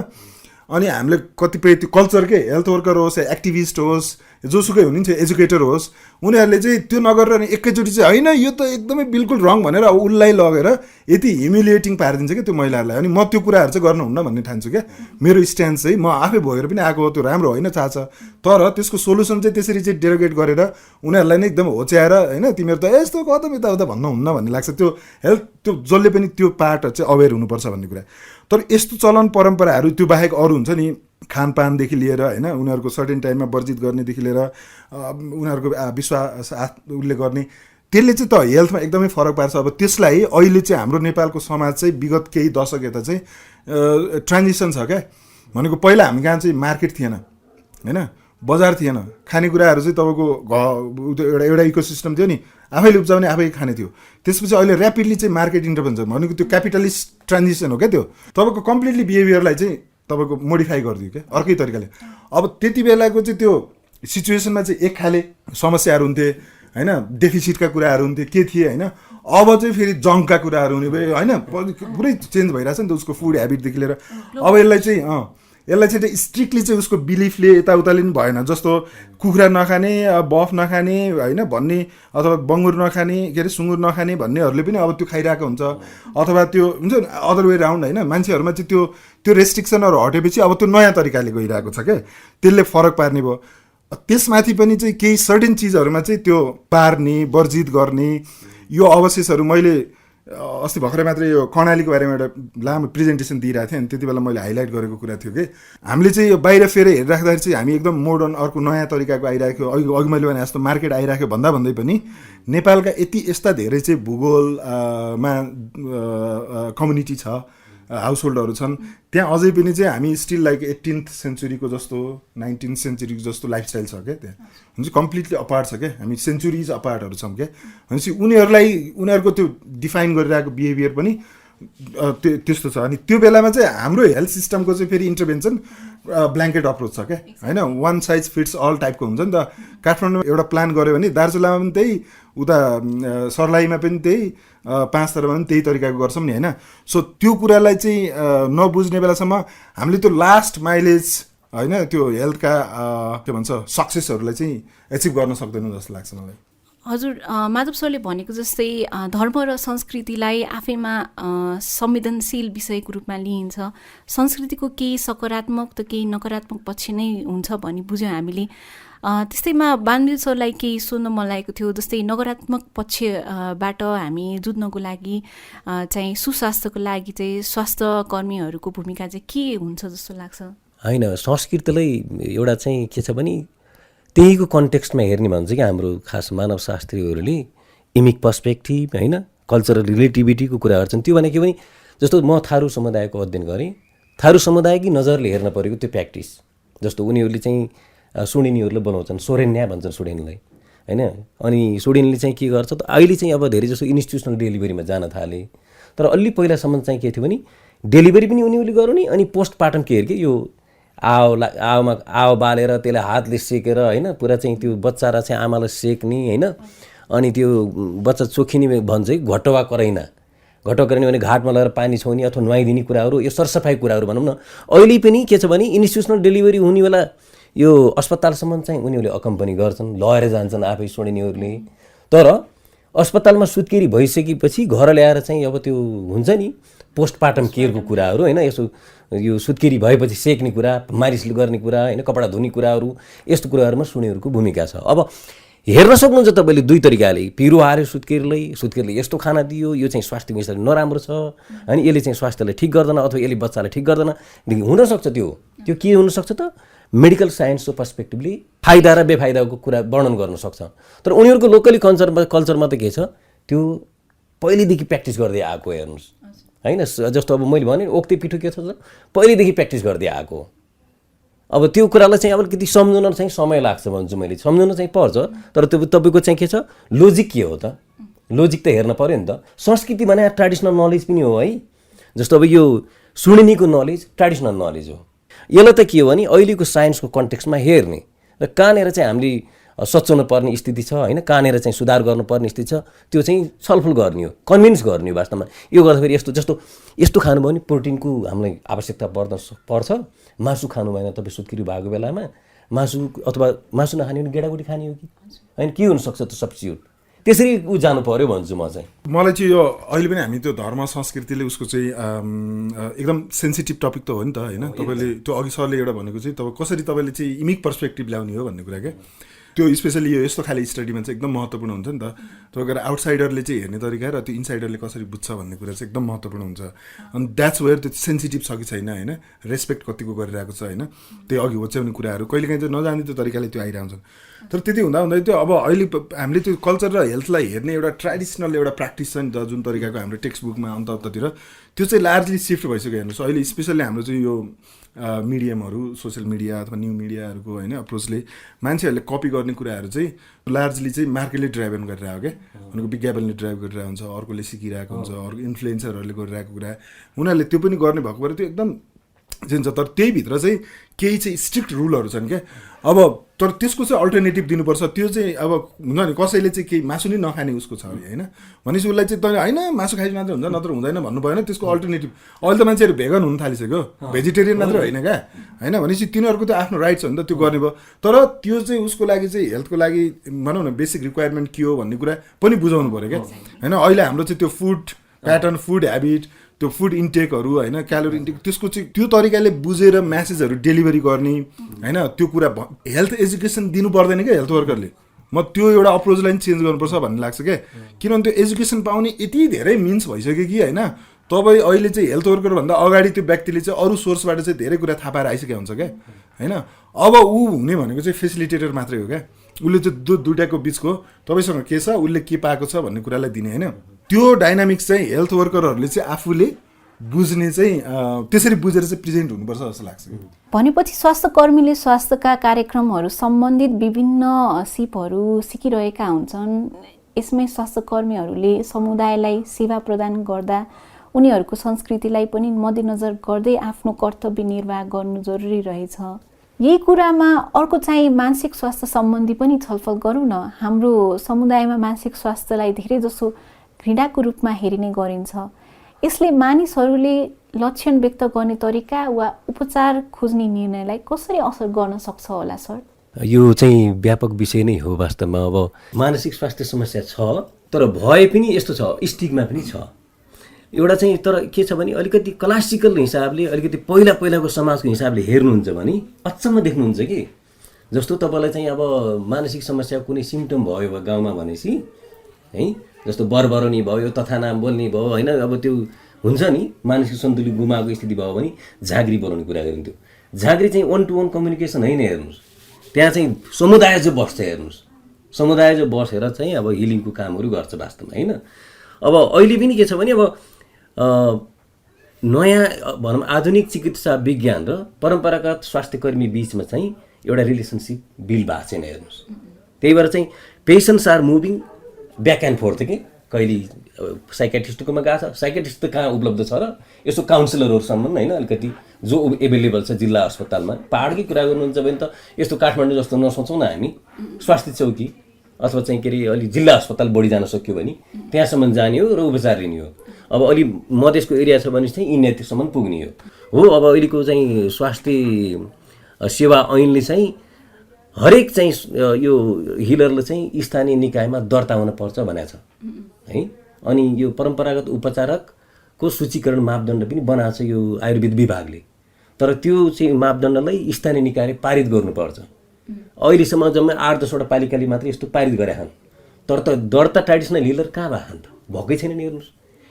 [SPEAKER 2] अनि हामीले कतिपय त्यो कल्चरकै हेल्थ वर्कर होस् या एक्टिभिस्ट होस् जोसुकै हुनुहुन्छ एजुकेटर होस् उनीहरूले चाहिँ त्यो नगरेर एकैचोटि चाहिँ होइन यो त एकदमै बिल्कुल रङ भनेर अब उसलाई लगेर यति ह्युमिलिएटिङ पारिदिन्छ क्या त्यो महिलाहरूलाई। अनि म त्यो कुराहरू चाहिँ गर्नुहुन्न भन्ने ठान्छु क्या। मेरो स्ट्यान्ड चाहिँ म आफै भोगेर पनि आएको हो, त्यो राम्रो होइन चाहन्छ, तर त्यसको सोल्युसन चाहिँ त्यसरी चाहिँ डेरोगेट गरेर उनीहरूलाई नै एकदम होच्याएर होइन तिमीहरू त यस्तो कदम यताउता भन्नुहुन्न भन्ने लाग्छ। त्यो हेल्थ त्यो जसले पनि त्यो पार्ट चाहिँ अवेर हुनुपर्छ भन्ने कुरा। तर यस्तो चलन परम्पराहरू त्यो बाहेक अरू हुन्छ नि, खानपानदेखि लिएर होइन उनीहरूको सर्टेन टाइममा वर्जित गर्नेदेखि लिएर उनीहरूको विश्वास उसले गर्ने त्यसले चाहिँ त हेल्थमा एकदमै फरक पार्छ। अब त्यसलाई अहिले चाहिँ हाम्रो नेपालको समाज चाहिँ विगत केही दशक यता चाहिँ ट्रान्जिसन छ क्या। भनेको पहिला हामी कहाँ चाहिँ मार्केट थिएन होइन, बजार थिएन, खानेकुराहरू चाहिँ तपाईँको एउटा इकोसिस्टम थियो नि, आफैले उब्जाउने आफै खाने थियो। त्यसपछि अहिले ऱ्यापिडली चाहिँ मार्केट इन्टरभेन्सन भनेको त्यो क्यापिटलिस्ट ट्रान्जिसन हो क्या। त्यो तपाईँको कम्प्लिटली बिहेभियरलाई चाहिँ तपाईँको मोडिफाई गरिदियो क्या अर्कै तरिकाले। अब त्यति बेलाको चाहिँ त्यो सिचुएसनमा चाहिँ एक खाले समस्याहरू हुन्थे होइन, डेफिसिटका कुराहरू हुन्थे के थिए होइन। अब चाहिँ फेरि जङ्कका कुराहरू हुने भयो होइन, पुरै चेन्ज भइरहेछ नि त उसको फुड हेबिटदेखि लिएर। अब यसलाई चाहिँ स्ट्रिक्टली चाहिँ उसको बिलिफले यताउताले पनि भएन। जस्तो कुखुरा नखाने, बफ नखाने होइन भन्ने, अथवा बङ्गुर नखाने, के अरे सुँगुर नखाने भन्नेहरूले पनि अब त्यो खाइरहेको हुन्छ। अथवा त्यो हुन्छ अदर वे राउन्ड होइन, मान्छेहरूमा चाहिँ त्यो रेस्ट्रिक्सनहरू हटेपछि अब त्यो नयाँ तरिकाले गइरहेको छ क्या। त्यसले फरक पार्ने भयो। त्यसमाथि पनि चाहिँ केही सर्टेन चिजहरूमा चाहिँ त्यो पार्ने वर्जित गर्ने यो अवशेषहरू मैले अस्ति भर्खरै मात्रै यो कर्णालीको बारेमा एउटा लामो प्रेजेन्टेसन दिइरहेको थिएँ। अनि त्यति बेला मैले हाइलाइट गरेको कुरा थियो कि हामीले चाहिँ यो बाहिर फेरि हेरिराख्दाखेरि चाहिँ हामी एकदम मोडर्न अर्को नयाँ तरिकाको आइरहेको, अघि मैले भने जस्तो मार्केट आइरहेको भन्दै पनि नेपालका यस्ता धेरै चाहिँ भूगोलमा कम्युनिटी छ, हाउसहोल्डहरू छन्, त्यहाँ अझै पनि चाहिँ हामी स्टिल लाइक 18th सेन्चुरीको जस्तो 19th सेन्चुरीको जस्तो लाइफस्टाइल छ क्या। त्यहाँ हुन्छ कम्प्लिटली अपार्ट छ क्या, हामी सेन्चुरिज अपार्टहरू छौँ क्या। भनेपछि उनीहरूको त्यो डिफाइन गरिरहेको बिहेभियर पनि त्यस्तो छ। अनि त्यो बेलामा चाहिँ हाम्रो हेल्थ सिस्टमको चाहिँ फेरि इन्टरभेन्सन ब्ल्याङ्केट अप्रोच छ क्या होइन, वान साइज फिट्स अल टाइपको हुन्छ नि त। काठमाडौँमा एउटा प्लान गऱ्यो भने दार्चुलामा पनि त्यही, उता सर्लाहीमा पनि त्यही, पाँच थरमा पनि त्यही तरिकाको गर्छौँ नि होइन। सो त्यो कुरालाई चाहिँ नबुझ्ने बेलासम्म हामीले त्यो लास्ट माइलेज होइन त्यो हेल्थका के भन्छ सक्सेसहरूलाई चाहिँ एचिभ गर्न सक्दैनौँ जस्तो लाग्छ मलाई।
[SPEAKER 1] हजुर, माधव सरले भनेको जस्तै धर्म र संस्कृतिलाई आफैमा संवेदनशील विषयको रूपमा लिइन्छ। संस्कृतिको केही सकारात्मक त केही नकारात्मक पक्ष नै हुन्छ भनी बुझ्यौँ हामीले। त्यस्तैमा बानवीर सरलाई केही सोध्न मन लागेको थियो, जस्तै नकारात्मक पक्षबाट हामी जुझ्नको लागि चाहिँ सुस्वास्थ्यको लागि चाहिँ स्वास्थ्य कर्मीहरूको भूमिका चाहिँ के हुन्छ जस्तो लाग्छ?
[SPEAKER 3] होइन, संस्कृतिलाई एउटा चाहिँ के छ भने त्यहीको कन्टेक्स्टमा हेर्ने भन्छ कि हाम्रो खास मानवशास्त्रीहरूले इमिक पर्सपेक्टिभ होइन कल्चरल रिलेटिभिटीको कुरा गर्छन्। त्यो भनेको पनि जस्तो म थारू समुदायको अध्ययन गरेँ, थारू समुदायकी नजरले हेर्न परेको त्यो प्र्याक्टिस। जस्तो उनीहरूले चाहिँ सुडिनीहरूलाई बनाउँछन्, सोरेन्या भन्छन् सुडिनलाई होइन। अनि सुडिनले चाहिँ के गर्छ त अहिले चाहिँ अब धेरै जस्तो इन्स्टिट्युसनल डेलिभरीमा जान थाले। तर अलि पहिलासम्म चाहिँ के थियो भने डेलिभरी पनि उनीहरूले गराउने, अनि पोस्टमार्टम केयर के यो आओमा बालेर त्यसलाई हातले सेकेर होइन पुरा चाहिँ त्यो बच्चालाई चाहिँ आमालाई सेक्ने होइन। अनि त्यो बच्चा चोखिने भन्छ है घटवा कराइना भने घाटमा लगेर पानी छाउने अथवा नुहाइदिने कुराहरू, यो सरसफाइ कुराहरू भनौँ न। अहिले पनि के छ भने इन्स्टिट्युसनल डेलिभरी हुने बेला यो अस्पतालसम्म चाहिँ उनीहरूले अकम्पनी गर्छन्, लगेर जान्छन् आफै सुडिनेहरूले। तर अस्पतालमा सुत्केरी भइसकेपछि घर ल्याएर चाहिँ अब त्यो हुन्छ नि पोस्टमार्टम केयरको कुराहरू होइन, यसो यो सुत्केरी भएपछि सेक्ने कुरा, मालिस गर्ने कुरा होइन, कपडा धुने कुराहरू, यस्तो कुराहरूमा सुडिनेहरूको भूमिका छ। अब हेर्न सक्नुहुन्छ तपाईँले दुई तरिकाले, पिरो हार्यो सुत्केरीले यस्तो खाना दियो, यो चाहिँ स्वास्थ्यको हिसाबले नराम्रो छ होइन, यसले चाहिँ स्वास्थ्यलाई ठिक गर्दैन अथवा यसले बच्चालाई ठिक गर्दैन हुनसक्छ। त्यो के हुनसक्छ त मेडिकल साइन्सको पर्सपेक्टिभले फाइदा र बेफाइदाको कुरा वर्णन गर्न सक्छ। तर उनीहरूको लोकली कल्चरमा त के छ त्यो पहिलेदेखि प्र्याक्टिस गर्दै आएको हेर्नुहोस् होइन। जस्तो अब मैले भने ओक्ते पिठो के छ पहिलेदेखि प्र्याक्टिस गर्दै आएको। अब त्यो कुरालाई चाहिँ अलिकति सम्झाउन चाहिँ समय लाग्छ भन्छु मैले, सम्झाउन चाहिँ पर्छ। तर त्यो तपाईँको चाहिँ के छ लोजिक के हो त, लोजिक त हेर्न पऱ्यो नि त। संस्कृति भने ट्रेडिसनल नलेज पनि हो है। जस्तो अब यो सुडिनीको नलेज ट्रेडिसनल नलेज हो। यसलाई त के हो भने अहिलेको साइन्सको कन्टेक्स्टमा हेर्ने र कहाँनिर चाहिँ हामीले सच्याउनु पर्ने स्थिति छ होइन, कहाँनिर चाहिँ सुधार गर्नुपर्ने स्थिति छ, त्यो चाहिँ छलफल गर्ने हो, कन्भिन्स गर्ने हो वास्तवमा। यो गर्दाखेरि यस्तो खानुभयो भने प्रोटिनको हामीलाई आवश्यकता पर्छ। मासु खानु भएन तपाईँ सुत्केरी भएको बेलामा मासु अथवा मासु नखाने भने गेडागुडी खाने हो कि होइन, के हुनसक्छ त सब्स्टिट्युट, त्यसरी ऊ जानु पर्यो भन्छु म चाहिँ।
[SPEAKER 2] मलाई चाहिँ यो अहिले पनि हामी त्यो धर्म संस्कृतिले उसको चाहिँ एकदम सेन्सिटिभ टपिक त हो नि त होइन। तपाईँले त्यो अघि सरले एउटा भनेको चाहिँ तपाईँ कसरी तपाईँले चाहिँ युनिक पर्सपेक्टिभ ल्याउने हो भन्ने कुरा क्या, त्यो स्पेसली यो यस्तो खाले स्टडीमा चाहिँ एकदम महत्त्वपूर्ण हुन्छ नि त। तपाईँको आउटसाइडरले चाहिँ हेर्ने तरिका र त्यो इनसाइडरले कसरी बुझ्छ भन्ने कुरा चाहिँ एकदम महत्त्वपूर्ण हुन्छ। अनि द्याट्स वेयर त्यो सेन्सिटिभ छ कि छैन होइन, रेस्पेक्ट कतिको गरिरहेको छ होइन, त्यो अघि होच्याउने कुराहरू कहिलेकाहीँ चाहिँ नजाने त्यो तरिकाले त्यो आइरहन्छन्। तर त्यति हुँदा त्यो अब अहिले हामीले त्यो कल्चर र हेल्थलाई हेर्ने एउटा ट्रेडिसनल एउटा प्र्याक्टिस छ नि त, जुन तरिकाको हाम्रो टेक्स्ट बुकमा अन्ततिर त्यो चाहिँ लार्जली सिफ्ट भइसक्यो। हेर्नुहोस् अहिले स्पेसल्ली हाम्रो चाहिँ यो मिडियमहरू, सोसियल मिडिया अथवा न्यू मिडियाहरूको होइन अप्रोचले मान्छेहरूले कपी गर्ने कुराहरू चाहिँ लार्जली चाहिँ मार्केटले ड्राइभन गरिरहेको क्या, उनीहरूको विज्ञापनले ड्राइभ गरिरहेको हुन्छ, अर्कोले सिकिरहेको हुन्छ, अर्को इन्फ्लुएन्सरहरूले गरिरहेको कुरा उनीहरूले त्यो पनि गर्ने भएको भएर त्यो एकदम चाहिँ तर त्यही भित्र चाहिँ केही चाहिँ स्ट्रिक्ट रुलहरू छन् क्या। अब तर त्यसको चाहिँ अल्टरनेटिभ दिनुपर्छ। त्यो चाहिँ अब हुन्छ नि कसैले चाहिँ केही मासु नै नखाने उसको छ अरे होइन, भनेपछि उसलाई चाहिँ तैँले होइन मासु खाइ मात्रै हुन्छ नत्र हुँदैन भन्नु भएन। त्यसको अल्टरनेटिभ अहिले त मान्छेहरू भेगन हुन थालिसक्यो, भेजिटेरियन मात्रै होइन क्या होइन, भनेपछि तिनीहरूको त आफ्नो राइट छ नि त, त्यो गर्ने भयो। तर त्यो चाहिँ उसको लागि चाहिँ हेल्थको लागि भनौँ न बेसिक रिक्वायरमेन्ट के हो भन्ने कुरा पनि बुझाउनु पऱ्यो क्या होइन। अहिले हाम्रो चाहिँ त्यो फुड प्याटर्न, फुड ह्याबिट, त्यो फुड इन्टेकहरू होइन, क्यालोरी इन्टेक, त्यसको चाहिँ त्यो तरिकाले बुझेर म्यासेजहरू डेलिभरी गर्ने होइन, त्यो कुरा हेल्थ एजुकेसन दिनु पर्दैन क्या हेल्थ वर्करले। म त्यो एउटा अप्रोचलाई पनि चेन्ज गर्नुपर्छ भन्ने लाग्छ क्या, किनभने त्यो एजुकेसन पाउने यति धेरै मिन्स भइसक्यो कि होइन। तपाईँ अहिले चाहिँ हेल्थ वर्करभन्दा अगाडि त्यो व्यक्तिले चाहिँ अरू सोर्सबाट चाहिँ धेरै कुरा थाहा पाएर आइसकेको हुन्छ क्या होइन। अब ऊ हुने भनेको चाहिँ फेसिलिटेटर मात्रै हो क्या, उसले चाहिँ दुइटाको बिचको तपाईँसँग के छ, उसले के पाएको छ भन्ने कुरालाई दिने होइन। त्यो डाइनामिक्स चाहिँ हेल्थ वर्करहरूले चाहिँ आफूले बुझ्ने चाहिँ त्यसरी बुझेर चाहिँ प्रेजेन्ट हुनुपर्छ जस्तो लाग्छ।
[SPEAKER 1] भनेपछि स्वास्थ्य कर्मीले स्वास्थ्यका कार्यक्रमहरू सम्बन्धित विभिन्न सिपहरू सिकिरहेका हुन्छन्। यसमै स्वास्थ्य कर्मीहरूले समुदायलाई सेवा प्रदान गर्दा उनीहरूको संस्कृतिलाई पनि मध्यनजर गर्दै आफ्नो कर्तव्य निर्वाह गर्नु जरुरी रहेछ। यही कुरामा अर्को चाहिँ मानसिक स्वास्थ्य सम्बन्धी पनि छलफल गरौँ न। हाम्रो समुदायमा मानसिक स्वास्थ्यलाई धेरै जसो घृणाको रूपमा हेरिने गरिन्छ। यसले मानिसहरूले लक्षण व्यक्त गर्ने तरिका वा उपचार खोज्ने निर्णयलाई कसरी असर गर्न सक्छ होला सर?
[SPEAKER 3] यो चाहिँ व्यापक विषय नै हो वास्तवमा। अब मानसिक स्वास्थ्य समस्या छ, तर भए पनि यस्तो छ, स्टिगमा पनि छ एउटा चाहिँ। तर के छ भने अलिकति क्लासिकल हिसाबले, अलिकति पहिलाको समाजको हिसाबले हेर्नुहुन्छ भने अचम्म देख्नुहुन्छ कि जस्तो तपाईँलाई चाहिँ अब मानसिक समस्या कुनै सिम्टम भयो गाउँमा भनेपछि है, जस्तो बरबरनी भयो, तथा नाम बोल्ने भयो होइन, अब त्यो हुन्छ नि मानसिक सन्तुलन गुमाएको स्थिति भयो भने झाँक्री बोलाउने कुरा गरिन्थ्यो। झाँक्री चाहिँ वान टु वान कम्युनिकेसन होइन। हेर्नुहोस् त्यहाँ चाहिँ समुदाय जो बस्छ, हेर्नुहोस् समुदाय जो बसेर चाहिँ अब हिलिङको कामहरू गर्छ वास्तवमा होइन। अब अहिले पनि के छ भने अब नयाँ भनौँ आधुनिक चिकित्सा विज्ञान र परम्परागत स्वास्थ्यकर्मी बिचमा चाहिँ एउटा रिलेसनसिप बिल्ड भएको छैन। हेर्नुहोस् त्यही भएर चाहिँ patients are moving back and forth कि कहिले साइकेट्रिस्टकोमा गएको छ, साइकेट्रिस्ट त कहाँ उपलब्ध छ र, यसो काउन्सिलरहरूसम्म होइन अलिकति जो एभाइलेबल छ जिल्ला अस्पतालमा। पाहाडकै कुरा गर्नुहुन्छ भने त यस्तो काठमाडौँ जस्तो नसोचौँ न हामी, स्वास्थ्य चौकी अथवा चाहिँ के अरे अलि जिल्ला अस्पताल बढी जान सक्यो भने त्यहाँसम्म जाने हो र उपचार लिने हो। अब अलि मधेसको एरिया छ भने चाहिँ इन्यातिसम्म पुग्ने हो। अब अहिलेको चाहिँ स्वास्थ्य सेवा ऐनले चाहिँ हरेक चाहिँ यो हिलरले चाहिँ स्थानीय निकायमा दर्ता हुनुपर्छ भनेको छ है। अनि यो परम्परागत उपचारकको सूचीकरण मापदण्ड पनि बनाएको छ यो आयुर्वेद विभागले, तर त्यो चाहिँ मापदण्डलाई स्थानीय निकायले पारित गर्नुपर्छ। अहिलेसम्म जम्मै 8-10वटा पालिकाले मात्रै यस्तो पारित गरेका छन्, तर त दर्ता ट्रेडिसनल हिलर कहाँ भएको त भएकै छैन नि। हेर्नुहोस्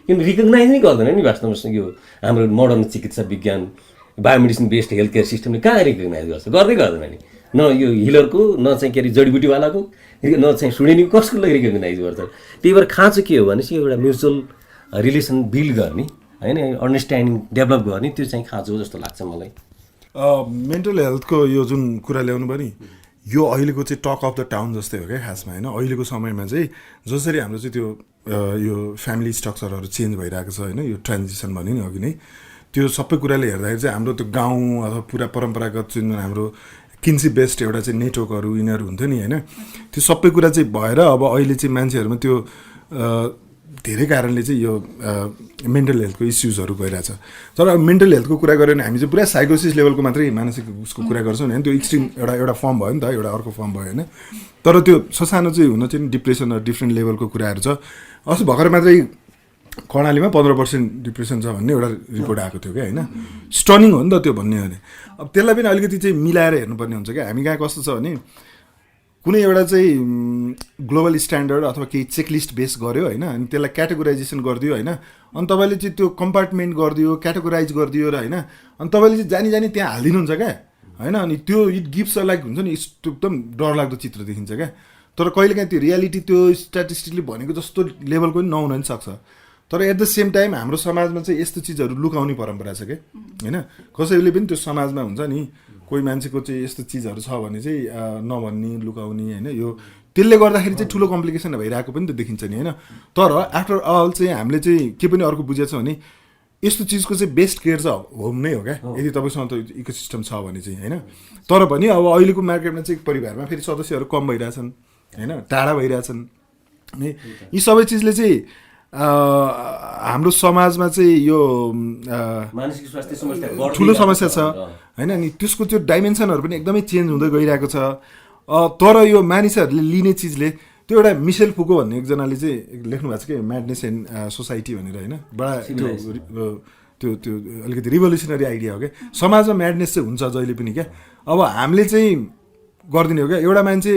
[SPEAKER 3] किन रिकगनाइज नै गर्दैन नि वास्तवमा यो हाम्रो मोडर्न चिकित्सा विज्ञान बायोमेडिसिन बेस्ड हेल्थ केयर सिस्टमले कहाँ रिकगनाइज गर्छ, गर्दैन नि। न यो हिलरको, न चाहिँ के अरे जडीबुटीवालाको, न चाहिँ सुडेनीको, कसको लागि रिकगनाइज गर्छ। त्यही भएर खाँचो के हो भनेपछि एउटा म्युचुअल रिलेसन बिल्ड गर्ने होइन, अन्डरस्ट्यान्डिङ डेभलप गर्ने, त्यो चाहिँ खाँचो हो जस्तो लाग्छ मलाई।
[SPEAKER 2] मेन्टल हेल्थको यो जुन कुरा ल्याउनु भयो नि, यो अहिलेको चाहिँ टक अफ द टाउन जस्तै हो क्या खासमा होइन। अहिलेको समयमा चाहिँ जसरी हाम्रो चाहिँ त्यो यो फ्यामिली स्ट्रक्चरहरू चेन्ज भइरहेको छ होइन, यो ट्रान्जिसन भन्यो नि अघि नै, त्यो सबै कुराले हेर्दाखेरि चाहिँ हाम्रो त्यो गाउँ अथवा पुरा परम्परागत जुन हाम्रो किन्सी बेस्ट एउटा चाहिँ नेटवर्कहरू यिनीहरू हुन्थ्यो नि होइन, त्यो सबै कुरा चाहिँ भएर अब अहिले चाहिँ मान्छेहरूमा त्यो धेरै कारणले चाहिँ यो मेन्टल हेल्थको इस्युजहरू गइरहेछ। तर अब मेन्टल हेल्थको कुरा गऱ्यो भने हामी चाहिँ पुरा साइकोसिस लेभलको मात्रै मानसिक उसको कुरा गर्छौँ नि होइन, त्यो एक्सट्रिम एउटा फर्म भयो नि त, एउटा अर्को फर्म भयो होइन। तर त्यो ससानो चाहिँ हुन चाहिँ डिप्रेसन डिफ्रेन्ट लेभलको कुराहरू छ। अस्ति भर्खर मात्रै कर्णालीमा 15% डिप्रेसन छ भन्ने एउटा रिपोर्ट आएको थियो क्या होइन, स्टनिङ हो नि त त्यो भन्ने हो भने। अब त्यसलाई पनि अलिकति चाहिँ मिलाएर हेर्नुपर्ने हुन्छ क्या। हामी कहाँ कस्तो छ भने कुनै एउटा चाहिँ ग्लोबल स्ट्यान्डर्ड अथवा केही चेकलिस्ट बेस गर्यो होइन, अनि त्यसलाई क्याटेगोराइजेसन गरिदियो होइन, अनि तपाईँले चाहिँ त्यो कम्पार्टमेन्ट गरिदियो, क्याटेगोराइज गरिदियो र होइन, अनि तपाईँले चाहिँ जानी जानी त्यहाँ हालिदिनुहुन्छ क्या होइन। अनि त्यो इट गिभ्स अ लाइक हुन्छ नि एकदम डरलाग्दो चित्र देखिन्छ क्या। तर कहिलेकाहीँ त्यो रियालिटी त्यो स्ट्याटिस्टिकली भनेको जस्तो लेभलको पनि नहुन पनि सक्छ। तर एट द सेम टाइम हाम्रो समाजमा चाहिँ यस्तो चिजहरू लुकाउने परम्परा छ क्या होइन। कसैले पनि त्यो समाजमा हुन्छ नि कोही मान्छेको चाहिँ यस्तो चिजहरू छ भने चाहिँ नभन्ने, लुकाउने होइन, यो त्यसले गर्दाखेरि चाहिँ ठुलो कम्प्लिकेसन भइरहेको पनि त देखिन्छ नि होइन। तर आफ्टर अल चाहिँ हामीले चाहिँ के पनि अर्को बुझेको छ भने यस्तो चिजको चाहिँ बेस्ट केयर चाहिँ होम नै हो क्या, यदि तपाईँसँग त इकोसिस्टम छ भने चाहिँ होइन। तर पनि अब अहिलेको मार्केटमा चाहिँ परिवारमा फेरि सदस्यहरू कम भइरहेछन् होइन, टाढा भइरहेछन्। यी सबै चिजले चाहिँ हाम्रो समाजमा चाहिँ यो
[SPEAKER 3] मानसिक स्वास्थ्य समस्या
[SPEAKER 2] ठुलो समस्या छ होइन। अनि त्यसको त्यो डाइमेन्सनहरू पनि एकदमै चेन्ज हुँदै गइरहेको छ। तर यो मानिसहरूले लिने चिजले त्यो एउटा मिसेल फुको भन्ने एकजनाले चाहिँ लेख्नु भएको छ कि म्याडनेस एन्ड सोसाइटी भनेर होइन, बडा त्यो त्यो अलिकति रिभोल्युसनरी आइडिया हो क्या। समाजमा म्याडनेस चाहिँ हुन्छ जहिले पनि क्या। अब हामीले चाहिँ गरिदिने हो क्या। एउटा मान्छे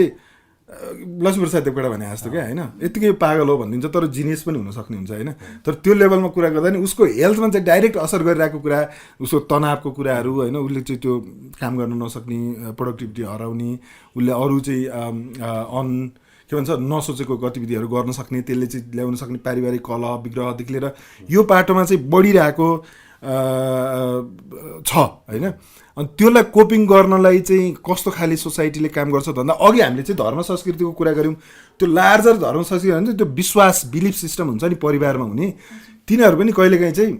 [SPEAKER 2] लक्ष्मीप्रसाद देवकोटा भने जस्तो क्या होइन, यत्तिकै पागल हो भनिदिन्छ तर जिनियस पनि हुनसक्ने हुन्छ होइन। तर त्यो लेभलमा कुरा गर्दा नि उसको हेल्थमा चाहिँ डाइरेक्ट असर गरिरहेको कुरा, उसको तनावको कुराहरू होइन, उसले चाहिँ त्यो काम गर्न नसक्ने, प्रोडक्टिभिटी हराउने, उसले अरू चाहिँ के भन्छ नसोचेको गतिविधिहरू गर्न सक्ने, त्यसले चाहिँ ल्याउन सक्ने पारिवारिक कलह विग्रहदेखि लिएर यो पाटोमा चाहिँ बढिरहेको छ होइन। अनि त्यसलाई कोपिङ गर्नलाई चाहिँ कस्तो खाले सोसाइटीले काम गर्छ भन्दा अघि हामीले चाहिँ धर्म संस्कृतिको कुरा गऱ्यौँ। त्यो लार्जर धर्म संस्कृति भन्छ त्यो विश्वास बिलिफ सिस्टम हुन्छ नि परिवारमा हुने, तिनीहरू पनि कहिलेकाहीँ चाहिँ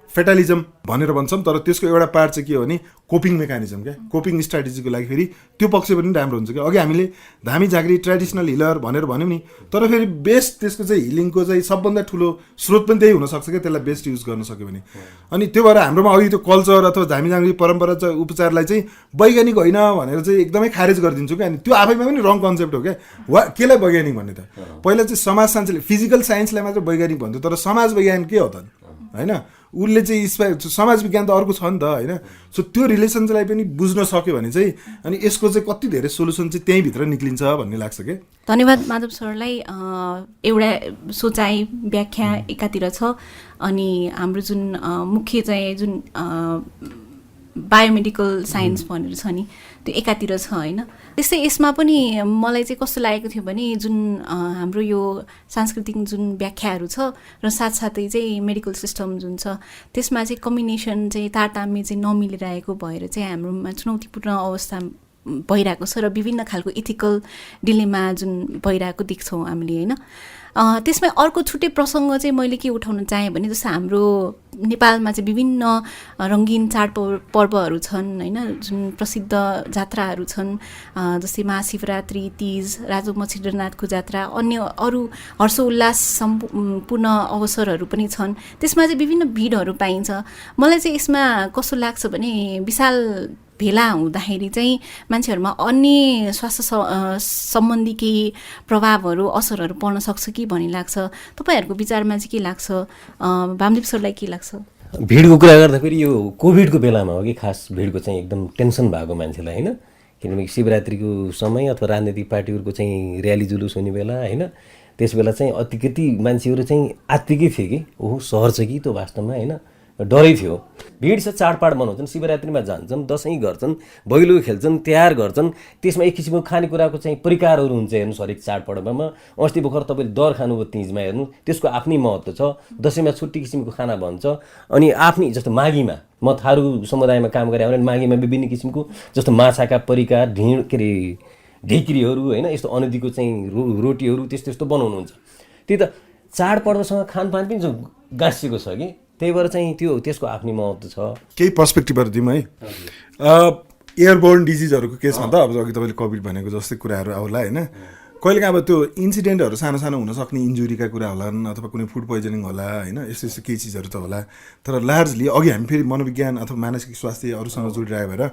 [SPEAKER 2] फेटालिजम भनेर भन्छौँ। तर त्यसको एउटा पार्ट चाहिँ के हो भने कोपिङ मेकानिजम क्या, कोपिङ स्ट्राटेजीको लागि फेरि त्यो पक्ष पनि राम्रो हुन्छ क्या। अघि हामीले धामी झाँक्री ट्रेडिसनल हिलर भनेर भन्यौँ नि, तर फेरि बेस्ट त्यसको चाहिँ हिलिङको चाहिँ सबभन्दा ठुलो स्रोत पनि त्यही हुनसक्छ क्या, त्यसलाई बेस्ट युज गर्न सक्यो भने। अनि त्यो भएर हाम्रोमा अघि त्यो कल्चर अथवा धामी झाँक्री परम्परा चाहिँ उपचारलाई चाहिँ वैज्ञानिक होइन भनेर चाहिँ एकदमै खारेज गरिदिन्छु क्या। अनि त्यो आफैमा पनि रङ कन्सेप्ट हो क्या। केलाई वैज्ञानिक भन्ने त पहिला चाहिँ समाज साइन्सले फिजिकल साइन्सलाई मात्र वैज्ञानिक भन्थ्यो, तर समाज विज्ञान के हो त होइन। उसले चाहिँ समाज विज्ञान त अर्को छ नि त होइन। सो त्यो रिलेसनलाई पनि बुझ्न सक्यो भने चाहिँ अनि यसको चाहिँ कति धेरै सोल्युसन चाहिँ त्यहीँभित्र निक्लिन्छ भन्ने लाग्छ क्या।
[SPEAKER 1] धन्यवाद माधव सरलाई। एउटा सोचाइ व्याख्या एकातिर छ अनि हाम्रो जुन मुख्य चाहिँ जुन बायोमेडिकल साइन्स भनेर छ नि त्यो एकातिर छ होइन। त्यस्तै यसमा पनि मलाई चाहिँ कस्तो लागेको थियो भने जुन हाम्रो यो सांस्कृतिक जुन व्याख्याहरू छ र साथसाथै चाहिँ मेडिकल सिस्टम जुन छ त्यसमा चाहिँ कम्बिनेसन चाहिँ तारताम्य चाहिँ नमिलिरहेको भएर चाहिँ हाम्रोमा चुनौतीपूर्ण अवस्था भइरहेको छ र विभिन्न खालको इथिकल डिलेमा जुन भइरहेको देख्छौँ हामीले होइन। त्यसमै अर्को छुट्टै प्रसङ्ग चाहिँ मैले के उठाउन चाहेँ भने जस्तो हाम्रो नेपालमा चाहिँ विभिन्न रङ्गीन चाडपर्वहरू छन् होइन, जुन प्रसिद्ध जात्राहरू छन् जस्तै महाशिवरात्रि, तीज, राजु मच्छिन्द्रनाथको जात्रा, अन्य अरू हर्षोल्लास सम्पूर्ण अवसरहरू पनि छन्। त्यसमा चाहिँ विभिन्न भिडहरू पाइन्छ। मलाई चाहिँ यसमा कस्तो लाग्छ भने विशाल भेला हुँदाखेरि चाहिँ मान्छेहरूमा अन्य स्वास्थ्य सम्बन्धी केही प्रभावहरू असरहरू पर्न सक्छ कि भन्ने लाग्छ। तपाईँहरूको विचारमा चाहिँ के लाग्छ? वामदेव सरलाई के लाग्छ?
[SPEAKER 3] भिडको कुरा गर्दा फेरि यो कोभिडको बेलामा हो कि खास भिडको चाहिँ एकदम टेन्सन भएको मान्छेलाई होइन, किनभने शिवरात्रिको समय अथवा राजनैतिक पार्टीहरूको चाहिँ र्याली जुलुस हुने बेला होइन, त्यस बेला चाहिँ अतिकति मान्छेहरू चाहिँ आत्तिकै थिए कि ओहो सहर छ कि त्यो वास्तवमा होइन, डरै थियो। भिड छ, चाडपाड मनाउँछन्, शिवरात्रिमा जान्छन्, दसैँ गर्छन्, भैलो खेल्छन्, तिहार गर्छन्, त्यसमा एक किसिमको खानेकुराको चाहिँ परिकारहरू हुन्छ हेर्नुहोस् हरेक चाडपर्वमा। अस्ति भर्खर तपाईँले दर खानुभयो तिजमा हेर्नु, त्यसको आफ्नै महत्त्व छ। दसैँमा छुट्टी किसिमको खाना भन्छ अनि आफ्नै जस्तो माघीमा म थारू समुदायमा काम गरेँ भने माघीमा विभिन्न किसिमको जस्तो माछाका परिकार, ढिक्रीहरू होइन, यस्तो अनदीको चाहिँ रोटीहरू त्यस्तो यस्तो बनाउनुहुन्छ। त्यही त चाडपर्वसँग खानपान पनि गाँसिएको छ कि, त्यही भएर चाहिँ त्यसको आफ्नै महत्त्व छ।
[SPEAKER 2] केही पर्सपेक्टिभहरू दिउँ है। एयरबोर्न डिजिजहरूको केसमा त अब अघि तपाईँले कोभिड भनेको जस्तै कुराहरू आउला होइन, कहिलेकाहीँ अब त्यो इन्सिडेन्टहरू सानो सानो हुनसक्ने इन्जुरीका कुरा होलान् अथवा कुनै फुड पोइजनिङ होला होइन, यस्तो यस्तो केही चिजहरू त होला। तर लार्जली अघि हामी फेरि मनोविज्ञान अथवा मानसिक स्वास्थ्य अरूसँग जोडिरहेको भएर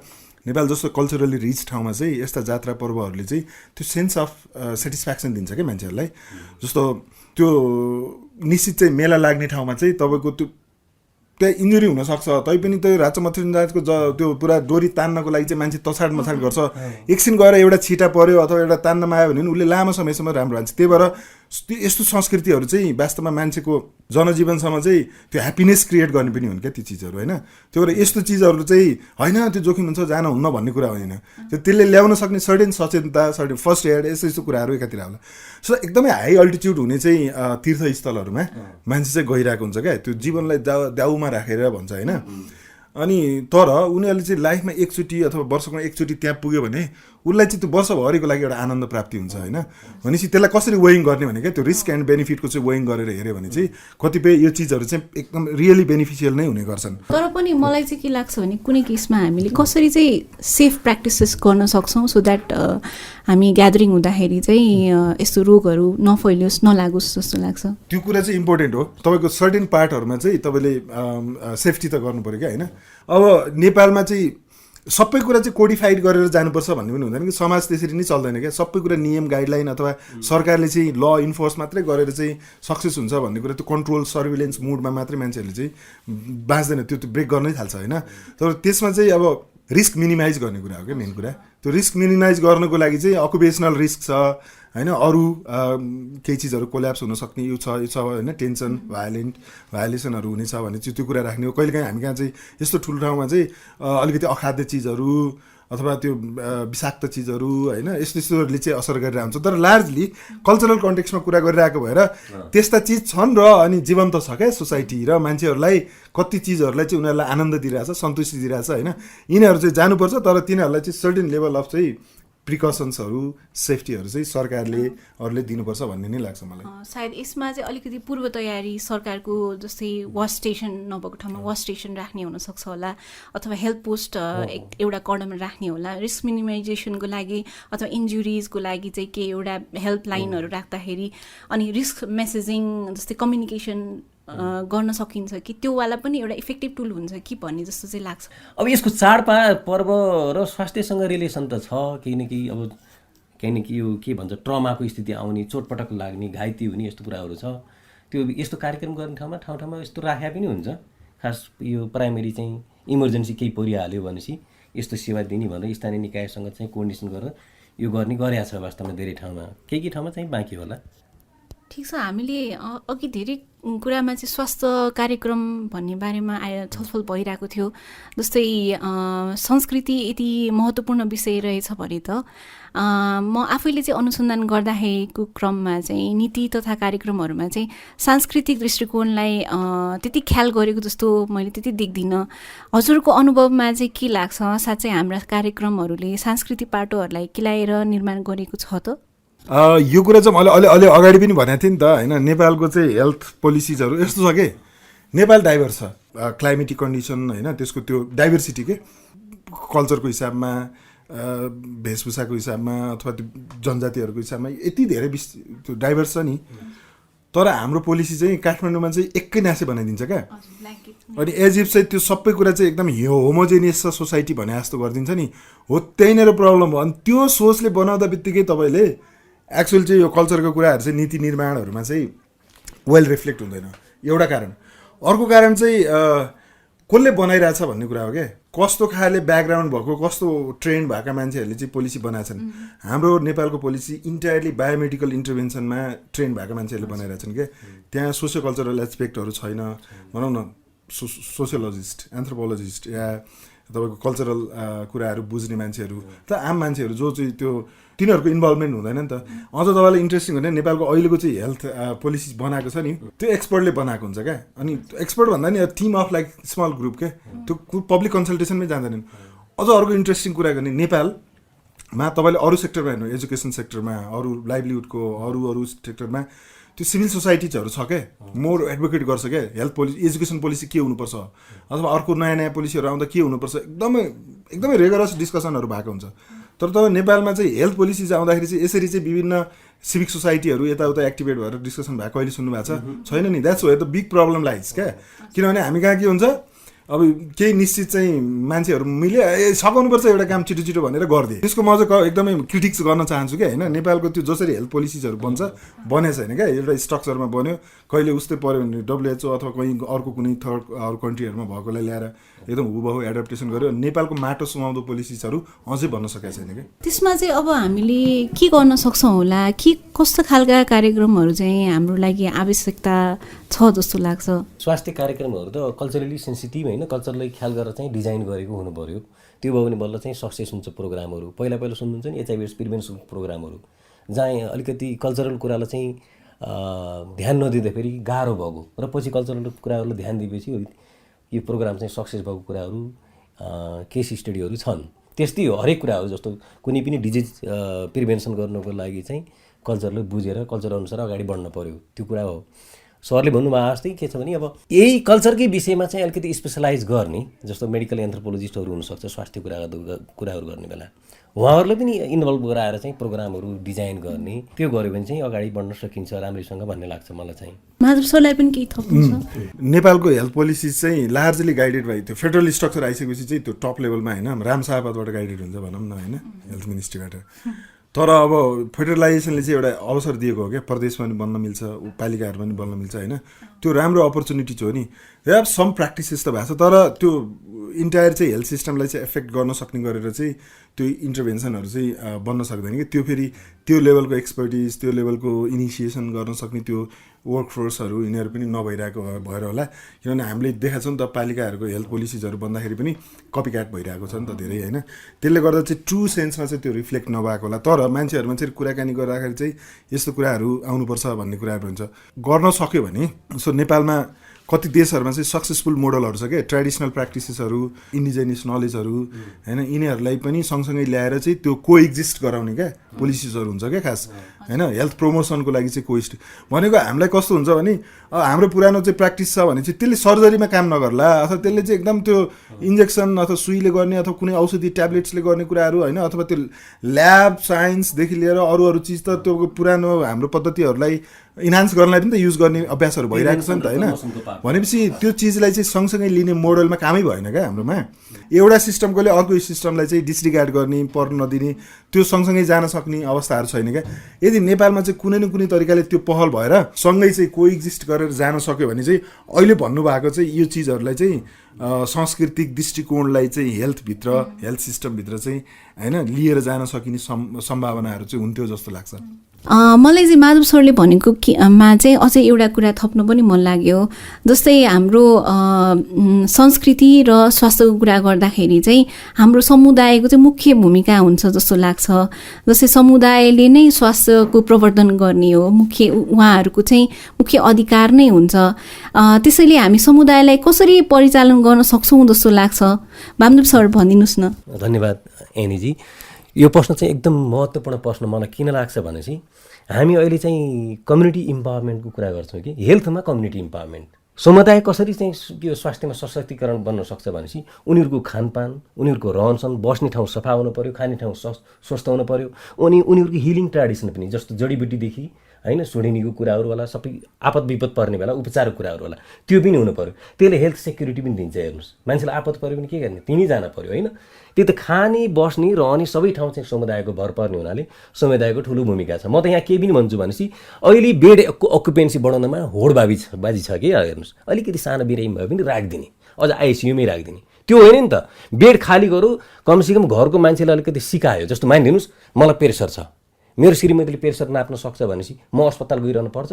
[SPEAKER 2] नेपाल जस्तो कल्चरली रिच ठाउँमा चाहिँ यस्ता जात्रा पर्वहरूले चाहिँ त्यो सेन्स अफ सेटिस्फ्याक्सन दिन्छ क्या मान्छेहरूलाई। जस्तो त्यो निश्चित चाहिँ मेला लाग्ने ठाउँमा चाहिँ तपाईँको त्यो त्यहाँ इन्जुरी हुनसक्छ, तैपनि त्यो राचो मथुरिन्दाजको त्यो पुरा डोरी तान्नको लागि चाहिँ मान्छे तछाड मछाड गर्छ, एकछिन गएर एउटा छिटा पऱ्यो अथवा एउटा तान्नमा आयो भने उसले लामो समयसम्म राम्रो हान्छ। त्यही भएर यस्तो संस्कृतिहरू चाहिँ वास्तवमा मान्छेको जनजीवनसम्म चाहिँ त्यो ह्याप्पिनेस क्रिएट गर्ने पनि हुन् क्या त्यो चिजहरू होइन। त्यो भएर यस्तो चिजहरू चाहिँ होइन त्यो जोखिम हुन्छ जान हुन्न भन्ने कुरा होइन, त्यो त्यसले ल्याउन सक्ने सर्टेन सचेतनता, सर्टेन फर्स्ट एड यस्तो यस्तो कुराहरू एकातिर होला। सो एकदमै हाई अल्टिट्युड हुने चाहिँ तीर्थस्थलहरूमा मान्छे चाहिँ गइरहेको हुन्छ क्या, त्यो जीवनलाई दाउमा राखेर भन्छ होइन। अनि तर उनीहरूले चाहिँ लाइफमा एकचोटि अथवा वर्षमा एकचोटि त्यहाँ पुग्यो भने उसलाई चाहिँ त्यो वर्षभरिको लागि एउटा आनन्द प्राप्ति हुन्छ होइन। भनेपछि त्यसलाई कसरी वेइङ गर्ने भने क्या त्यो रिस्क एन्ड बेनिफिटको चाहिँ वेइङ गरेर हेऱ्यो भने चाहिँ कतिपय यो चिजहरू चाहिँ एकदम रियली बेनिफिसियल नै हुने गर्छन्।
[SPEAKER 1] तर पनि मलाई चाहिँ के लाग्छ भने कुनै केसमा हामीले कसरी चाहिँ सेफ प्र्याक्टिसेस गर्न सक्छौँ सो द्याट हामी ग्यादरिङ हुँदाखेरि चाहिँ यस्तो रोगहरू नफैलियोस् नलागोस् जस्तो लाग्छ।
[SPEAKER 2] त्यो कुरा चाहिँ इम्पोर्टेन्ट हो। तपाईँको सर्टेन पार्टहरूमा चाहिँ तपाईँले सेफ्टी त गर्नु पऱ्यो क्या होइन। अब नेपालमा चाहिँ सबै कुरा चाहिँ कोडिफाइड गरेर जानुपर्छ भन्ने पनि हुँदैन कि, समाज त्यसरी नै चल्दैन क्या। सबै कुरा नियम गाइडलाइन अथवा सरकारले चाहिँ ल इन्फोर्स मात्रै गरेर चाहिँ सक्सेस हुन्छ भन्ने कुरा त्यो कन्ट्रोल सर्भिलेन्स मुडमा मात्रै मान्छेहरूले चाहिँ बाँच्दैन, त्यो ब्रेक गर्नै थाल्छ होइन। तर त्यसमा चाहिँ अब रिस्क मिनिमाइज गर्ने कुरा हो क्या मेन कुरा। त्यो रिस्क मिनिमाइज गर्नको लागि चाहिँ अकुपेसनल रिस्क छ होइन, अरू केही चिजहरू कोल्याप्स हुनसक्ने यो छ होइन, टेन्सन भायोलेसनहरू हुनेछ भने चाहिँ त्यो कुरा राख्ने हो। कहिलेकाहीँ हामी कहाँ चाहिँ यस्तो ठुलो ठाउँमा चाहिँ अलिकति अखाद्य चिजहरू अथवा त्यो विषाक्त चिजहरू होइन यस्तो यस्तोहरूले चाहिँ असर गरेर आउँछ। तर लार्जली कल्चरल कन्टेक्स्टमा कुरा गरिरहेको भएर त्यस्ता चिज छन् र अनि जीवन्त छ क्या सोसाइटी, र मान्छेहरूलाई कति चिजहरूलाई चाहिँ उनीहरूलाई आनन्द दिइरहेछ, सन्तुष्टि दिइरहेछ होइन। यिनीहरू चाहिँ जानुपर्छ, तर तिनीहरूलाई चाहिँ सर्टेन लेभल अफ चाहिँ प्रिकसन्सहरू सेफ्टीहरू चाहिँ सरकारले अरूले दिनुपर्छ भन्ने नै लाग्छ मलाई।
[SPEAKER 1] सायद यसमा चाहिँ अलिकति पूर्व तयारी सरकारको जस्तै वास स्टेसन नभएको ठाउँमा वास स्टेसन राख्ने हुनसक्छ होला, अथवा हेल्थ पोस्ट एउटा कदम राख्ने होला रिस्क मिनिमाइजेसनको लागि, अथवा इन्जुरिजको लागि चाहिँ के एउटा हेल्पलाइनहरू राख्दाखेरि अनि रिस्क मेसेजिङ जस्तै कम्युनिकेसन गर्न सकिन्छ कि त्यो वाला पनि एउटा इफेक्टिभ टुल हुन्छ कि भन्ने जस्तो चाहिँ लाग्छ।
[SPEAKER 3] अब यसको पर्व र स्वास्थ्यसँग रिलेसन त छ, केही न केही अब केही न केही यो के भन्छ ट्रमाको स्थिति आउने, चोटपटक लाग्ने, घाइते हुने यस्तो कुराहरू छ। त्यो यस्तो कार्यक्रम गर्ने ठाउँमा ठाउँमा यस्तो राख्या पनि हुन्छ। खास यो प्राइमेरी चाहिँ इमर्जेन्सी केही परिहाल्यो भनेपछि यस्तो सेवा दिने भनेर स्थानीय निकायसँग चाहिँ कोअर्डिनेसन गरेर यो गर्ने गरेको छ वास्तवमा धेरै ठाउँमा, केही ठाउँमा चाहिँ बाँकी होला।
[SPEAKER 1] ठिक छ, हामीले अघि धेरै कुरामा चाहिँ स्वास्थ्य कार्यक्रम भन्ने बारेमा छलफल भइरहेको थियो। जस्तै संस्कृति यति महत्त्वपूर्ण विषय रहेछ भने त म आफैले चाहिँ अनुसन्धान गर्दाखेरिको क्रममा चाहिँ नीति तथा कार्यक्रमहरूमा चाहिँ सांस्कृतिक दृष्टिकोणलाई त्यति ख्याल गरेको जस्तो मैले त्यति देख्दिनँ। हजुरको अनुभवमा चाहिँ के लाग्छ, साँच्चै हाम्रा कार्यक्रमहरूले सांस्कृतिक पाटोहरूलाई केलाएर निर्माण गरेको छ त?
[SPEAKER 2] यो कुरा चाहिँ मैले अलि अगाडि पनि भनेको थिएँ नि त होइन। नेपालको चाहिँ हेल्थ पोलिसिजहरू यस्तो छ कि नेपाल डाइभर्स छ, क्लाइमेटिक कन्डिसन होइन, त्यसको त्यो डाइभर्सिटी के कल्चरको हिसाबमा, वेशभूषाको हिसाबमा अथवा त्यो जनजातिहरूको हिसाबमा यति धेरै त्यो डाइभर्स छ नि। तर हाम्रो पोलिसी चाहिँ काठमाडौँमा चाहिँ एकै नासे बनाइदिन्छ क्या। अनि एज इफ चाहिँ त्यो सबै कुरा चाहिँ एकदम होमोजेनियस छ सोसाइटी भने जस्तो गरिदिन्छ नि। हो त्यहीँनिर प्रब्लम हो। अनि त्यो सोचले बनाउँदा बित्तिकै तपाईँले एक्चुअल चाहिँ यो कल्चरको कुराहरू चाहिँ नीति निर्माणहरूमा चाहिँ वेल रिफ्लेक्ट हुँदैन, एउटा कारण। अर्को कारण चाहिँ कसले बनाइरहेछ भन्ने कुरा हो क्या। कस्तो खाले ब्याकग्राउन्ड भएको, कस्तो ट्रेन्ड भएका मान्छेहरूले चाहिँ पोलिसी बनाएछन्। हाम्रो नेपालको पोलिसी इन्टायरली बायोमेडिकल इन्टरभेन्सनमा ट्रेन्ड भएका मान्छेहरूले बनाइरहेछन् क्या। त्यहाँ सोसियो कल्चरल एस्पेक्टहरू छैन, भनौँ न सोसियोलोजिस्ट, एन्थ्रोपोलोजिस्ट या तपाईँको कल्चरल कुराहरू बुझ्ने मान्छेहरू त आम मान्छेहरू जो चाहिँ त्यो तिनीहरूको इन्भल्भमेन्ट हुँदैन नि त। अझ तपाईँलाई इन्ट्रेस्टिङ हुने नेपालको अहिलेको चाहिँ हेल्थ पोलिसी बनाएको छ नि, त्यो एक्सपर्टले बनाएको हुन्छ क्या। अनि एक्सपर्ट भन्दा नि team of like small group क्या, त्यो पब्लिक कन्सल्टेसनमै जाँदैनन्। अझ अर्को इन्ट्रेस्टिङ कुरा गर्ने नेपालमा तपाईँले अरू सेक्टरमा हेर्नु, एजुकेसन सेक्टरमा, अरू लाइभलीहुडको अरू सेक्टरमा त्यो सिभिल सोसाइटिजहरू छ क्या मोर एडभोकेट गर्छ क्या हेल्थ पोलिसी एजुकेसन पोलिसी के हुनुपर्छ अथवा अर्को नयाँ पोलिसीहरू आउँदा के हुनुपर्छ एकदमै रेगरस डिस्कसनहरू भएको हुन्छ। तर तपाईँ नेपालमा चाहिँ हेल्थ पोलिसी चाहिँ आउँदाखेरि चाहिँ यसरी चाहिँ विभिन्न सिभिक सोसाइटीहरू यताउता एक्टिभेट भएर डिस्कसन भएको अहिले सुन्नु भएको छैन नि। That's where the big problem lies क्या। किनभने हामी कहाँ के हुन्छ अब केही निश्चित चाहिँ मान्छेहरू मिले सघाउनुपर्छ एउटा काम छिटो छिटो भनेर गरिदिए। त्यसको म चाहिँ एकदमै क्रिटिक्स गर्न चाहन्छु क्या होइन। नेपालको त्यो जसरी हेल्थ पोलिसिजहरू बन्छ बनेको छैन क्या, एउटा स्ट्रक्चरमा बन्यो कहिले उस्तै पऱ्यो भने WHO अथवा कहीँ अर्को कुनै थर्ड अरू कन्ट्रीहरूमा भएकोलाई ल्याएर एकदम हुबहु एडप्टेसन गर्यो। नेपालको माटो सुहाउँदो पोलिसिजहरू अझै बन्न सकेको छैन क्या।
[SPEAKER 1] त्यसमा चाहिँ अब हामीले के गर्न सक्छौँ होला, के कस्तो खालका कार्यक्रमहरू चाहिँ हाम्रो लागि आवश्यकता छ जस्तो लाग्छ?
[SPEAKER 3] स्वास्थ्य कार्यक्रमहरू त कल्चरली सेन्सिटिभ होइन, कल्चरलाई ख्याल गरेर चाहिँ डिजाइन गरेको हुनु पऱ्यो। त्यो भयो भने बल्ल चाहिँ सक्सेस हुन्छ प्रोग्रामहरू। पहिला सुन्नुहुन्छ नि HIV एड्स प्रिभेन्सन प्रोग्रामहरू, जहाँ अलिकति कल्चरल कुरालाई चाहिँ ध्यान नदिँदाखेरि गाह्रो भएको र पछि कल्चरल कुराहरूलाई ध्यान दिएपछि यो प्रोग्राम चाहिँ सक्सेस भएको कुराहरू केस स्टडीहरू छन्। त्यस्तै हो हरेक कुराहरू, जस्तो कुनै पनि डिजिज प्रिभेन्सन गर्नको लागि चाहिँ कल्चरले बुझेर कल्चर अनुसार अगाडि बढ्न पऱ्यो, त्यो कुरा हो। सरले भन्नुभयो जस्तै के छ भने अब यही कल्चरकै विषयमा चाहिँ अलिकति स्पेसलाइज गर्ने, जस्तो मेडिकल एन्थ्रोपोलोजिस्टहरू हुनसक्छ स्वास्थ्य कुराहरू गर्ने बेला उहाँहरूले पनि इन्भल्भ गराएर चाहिँ प्रोग्रामहरू डिजाइन गर्ने, त्यो गऱ्यो भने चाहिँ अगाडि बढ्न सकिन्छ राम्रैसँग भन्ने लाग्छ मलाई चाहिँ।
[SPEAKER 1] माधव सरलाई पनि केही थप्नु छ?
[SPEAKER 2] नेपालको हेल्थ पोलिसी चाहिँ लार्जली गाइडेड बाई त्यो फेडरल स्ट्रक्चर आइसकेपछि चाहिँ त्यो टप लेभलमा होइन रामसाहबादबाट गाइडेड हुन्छ भनौँ न होइन, हेल्थ मिनिस्ट्रीबाट। तर अब फेडरलाइजेसनले चाहिँ एउटा अवसर दिएको हो क्या, प्रदेशमा पनि बन्न मिल्छ, पालिकाहरूमा पनि बन्न मिल्छ होइन। त्यो राम्रो अपर्च्युनिटी हो नि। हेभ सम प्र्याक्टिसेस त भएको छ, तर त्यो इन्टायर चाहिँ हेल्थ सिस्टमलाई चाहिँ एफेक्ट गर्न सक्ने गरेर चाहिँ त्यो इन्टरभेन्सनहरू चाहिँ बन्न सक्दैन कि। त्यो फेरि त्यो लेभलको एक्सपर्टिज, त्यो लेभलको इनिसिएसन गर्न सक्ने त्यो वर्कफोर्सहरू यिनीहरू पनि नभइरहेको भएर होला। किनभने हामीले देखाएको छौँ नि त पालिकाहरूको हेल्थ पोलिसिजहरू बन्दाखेरि पनि कपीक्याट भइरहेको छ नि त धेरै होइन। त्यसले गर्दा चाहिँ ट्रु सेन्समा चाहिँ त्यो रिफ्लेक्ट नभएको होला। तर मान्छेहरूमा चाहिँ कुराकानी गर्दाखेरि चाहिँ यस्तो कुराहरू आउनुपर्छ भन्ने कुराहरू हुन्छ। गर्न सक्यो भने सो नेपालमा कति देशहरूमा चाहिँ सक्सेसफुल मोडलहरू छ क्या, ट्रेडिसनल प्र्याक्टिसेसहरू, इन्डिजिनियस नलेजहरू होइन, यिनीहरूलाई पनि सँगसँगै ल्याएर चाहिँ त्यो कोएक्जिस्ट गराउने क्या पोलिसिजहरू हुन्छ क्या खास होइन। हेल्थ प्रमोसनको लागि चाहिँ भनेको हामीलाई कस्तो हुन्छ भने हाम्रो पुरानो चाहिँ प्र्याक्टिस छ भने चाहिँ त्यसले सर्जरीमा काम नगर्ला, अथवा त्यसले चाहिँ एकदम त्यो इन्जेक्सन अथवा सुईले गर्ने अथवा कुनै औषधि ट्याब्लेट्सले गर्ने कुराहरू होइन, अथवा त्यो ल्याब साइन्सदेखि लिएर अरू चिज त त्यो पुरानो हाम्रो पद्धतिहरूलाई इन्हान्स गर्नलाई पनि त युज गर्ने अभ्यासहरू भइरहेको छ नि त होइन। भनेपछि त्यो चिजलाई चाहिँ सँगसँगै लिने मोडलमा कामै भएन क्या हाम्रोमा। एउटा सिस्टमकोले अर्को सिस्टमलाई चाहिँ डिसरिगार्ड गर्ने, पर्न नदिने, त्यो सँगसँगै जान सक्ने अवस्थाहरू छैन क्या। यदि नेपालमा चाहिँ कुनै न कुनै तरिकाले त्यो पहल भएर सँगै चाहिँ कोएक्जिस्ट गरेर जान सक्यो भने चाहिँ अहिले भन्नुभएको चाहिँ यो चिजहरूलाई चाहिँ सांस्कृतिक दृष्टिकोणलाई चाहिँ हेल्थभित्र, हेल्थ सिस्टमभित्र चाहिँ होइन लिएर जान सकिने सम्भावनाहरू चाहिँ हुन्थ्यो जस्तो लाग्छ।
[SPEAKER 1] मलाई चाहिँ माधव सरले भनेको मा चाहिँ अझै एउटा कुरा थप्न पनि मन लाग्यो। जस्तै हाम्रो संस्कृति र स्वास्थ्यको कुरा गर्दाखेरि चाहिँ हाम्रो समुदायको चाहिँ मुख्य भूमिका हुन्छ जस्तो लाग्छ। जस्तै समुदायले नै स्वास्थ्यको प्रवर्धन गर्ने हो, उहाँहरूको चाहिँ मुख्य अधिकार नै हुन्छ। त्यसैले हामी समुदायलाई कसरी परिचालन गर्न सक्छौँ जस्तो लाग्छ? वामदेव सर भनिदिनुहोस् न।
[SPEAKER 3] धन्यवाद एनीजी। यो प्रश्न चाहिँ एकदम महत्त्वपूर्ण प्रश्न मलाई किन लाग्छ भनेपछि हामी अहिले चाहिँ कम्युनिटी इम्पावरमेन्टको कुरा गर्छौँ कि हेल्थमा कम्युनिटी इम्पावरमेन्ट, समुदाय कसरी चाहिँ यो स्वास्थ्यमा सशक्तिकरण बन्न सक्छ भनेपछि उनीहरूको खानपान, उनीहरूको रहनसहन, बस्ने ठाउँ सफा हुनु पऱ्यो, खाने ठाउँ स्वस्थ हुनु पऱ्यो, अनि उनीहरूको हिलिङ ट्रेडिसन पनि जस्तो जडीबुटीदेखि होइन सुडेनीको कुराहरू होला, सबै आपद विपद पर्ने बेला उपचारको कुराहरू होला, त्यो पनि हुनु पऱ्यो। त्यसले हेल्थ सेक्युरिटी पनि दिन्छ। हेर्नुहोस् मान्छेलाई आपद पऱ्यो भने के गर्ने, तिनी जान पऱ्यो होइन। त्यो त खाने बस्ने रहने सबै ठाउँ चाहिँ समुदायको भर पर्ने हुनाले समुदायको ठुलो भूमिका छ। म त यहाँ के पनि भन्छु भनेपछि अहिले बेड अक्युपेन्सी बढाउनमा होडबाजी छ कि। हेर्नुहोस् अलिकति सानो बिरामी भए पनि राखिदिने, अझ आइसियुमै राखिदिने, त्यो होइन नि त। बेड खाली गरौँ, कमसेकम घरको मान्छेले अलिकति सिकायो। जस्तो मानिदिनुहोस् मलाई प्रेसर छ, मेरो श्रीमतीले प्रेसर नाप्न सक्छ भनेपछि म अस्पताल गइरहनु पर्छ।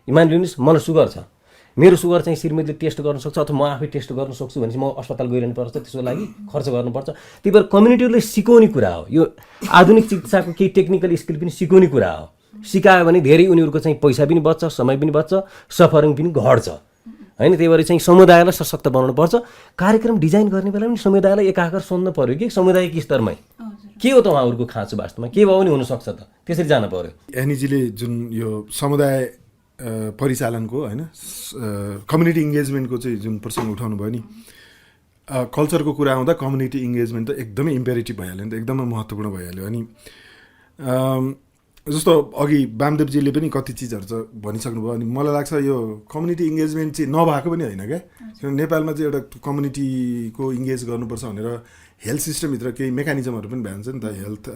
[SPEAKER 3] मानिलिनुहोस् मलाई सुगर छ, मेरो सुगर चाहिँ श्रीमतीले टेस्ट गर्न सक्छ अथवा म आफै टेस्ट गर्न सक्छु भनेपछि म अस्पताल गइरहनु पर्छ, त्यसको लागि खर्च गर्नुपर्छ। त्यही भएर कम्युनिटीले सिकाउने कुरा हो यो। आधुनिक चिकित्साको केही टेक्निकल स्किल पनि सिकाउने कुरा हो। सिकायो भने धेरै उनीहरूको चाहिँ पैसा पनि बच्छ, समय पनि बच्छ, सफरिङ पनि घट्छ होइन। त्यही भएर चाहिँ समुदायलाई सशक्त बनाउनुपर्छ। कार्यक्रम डिजाइन गर्ने बेला पनि समुदायलाई एकाकार सोध्नु पऱ्यो कि समुदायिक स्तरमै के हो त उहाँहरूको खाँचो वास्तवमा के भयो भने हुनसक्छ त, त्यसरी जानु पऱ्यो।
[SPEAKER 2] एनीजीले जुन यो समुदाय परिचालनको होइन कम्युनिटी इङ्गेजमेन्टको चाहिँ जुन प्रसङ्ग उठाउनु भयो नि कल्चरको कुरा आउँदा कम्युनिटी इङ्गेजमेन्ट त एकदमै इम्पेरेटिभ भइहाल्यो नि त एकदमै महत्त्वपूर्ण भइहाल्यो अनि जस्तो अघि वामदेवजीले पनि कति चिजहरू चाहिँ भनिसक्नुभयो अनि मलाई लाग्छ यो कम्युनिटी इङ्गेजमेन्ट चाहिँ नभएको पनि होइन क्या किनभने नेपालमा चाहिँ एउटा कम्युनिटीको इङ्गेज गर्नुपर्छ भनेर हेल्थ सिस्टमभित्र केही मेकानिजमहरू पनि भन्छ नि त हेल्थ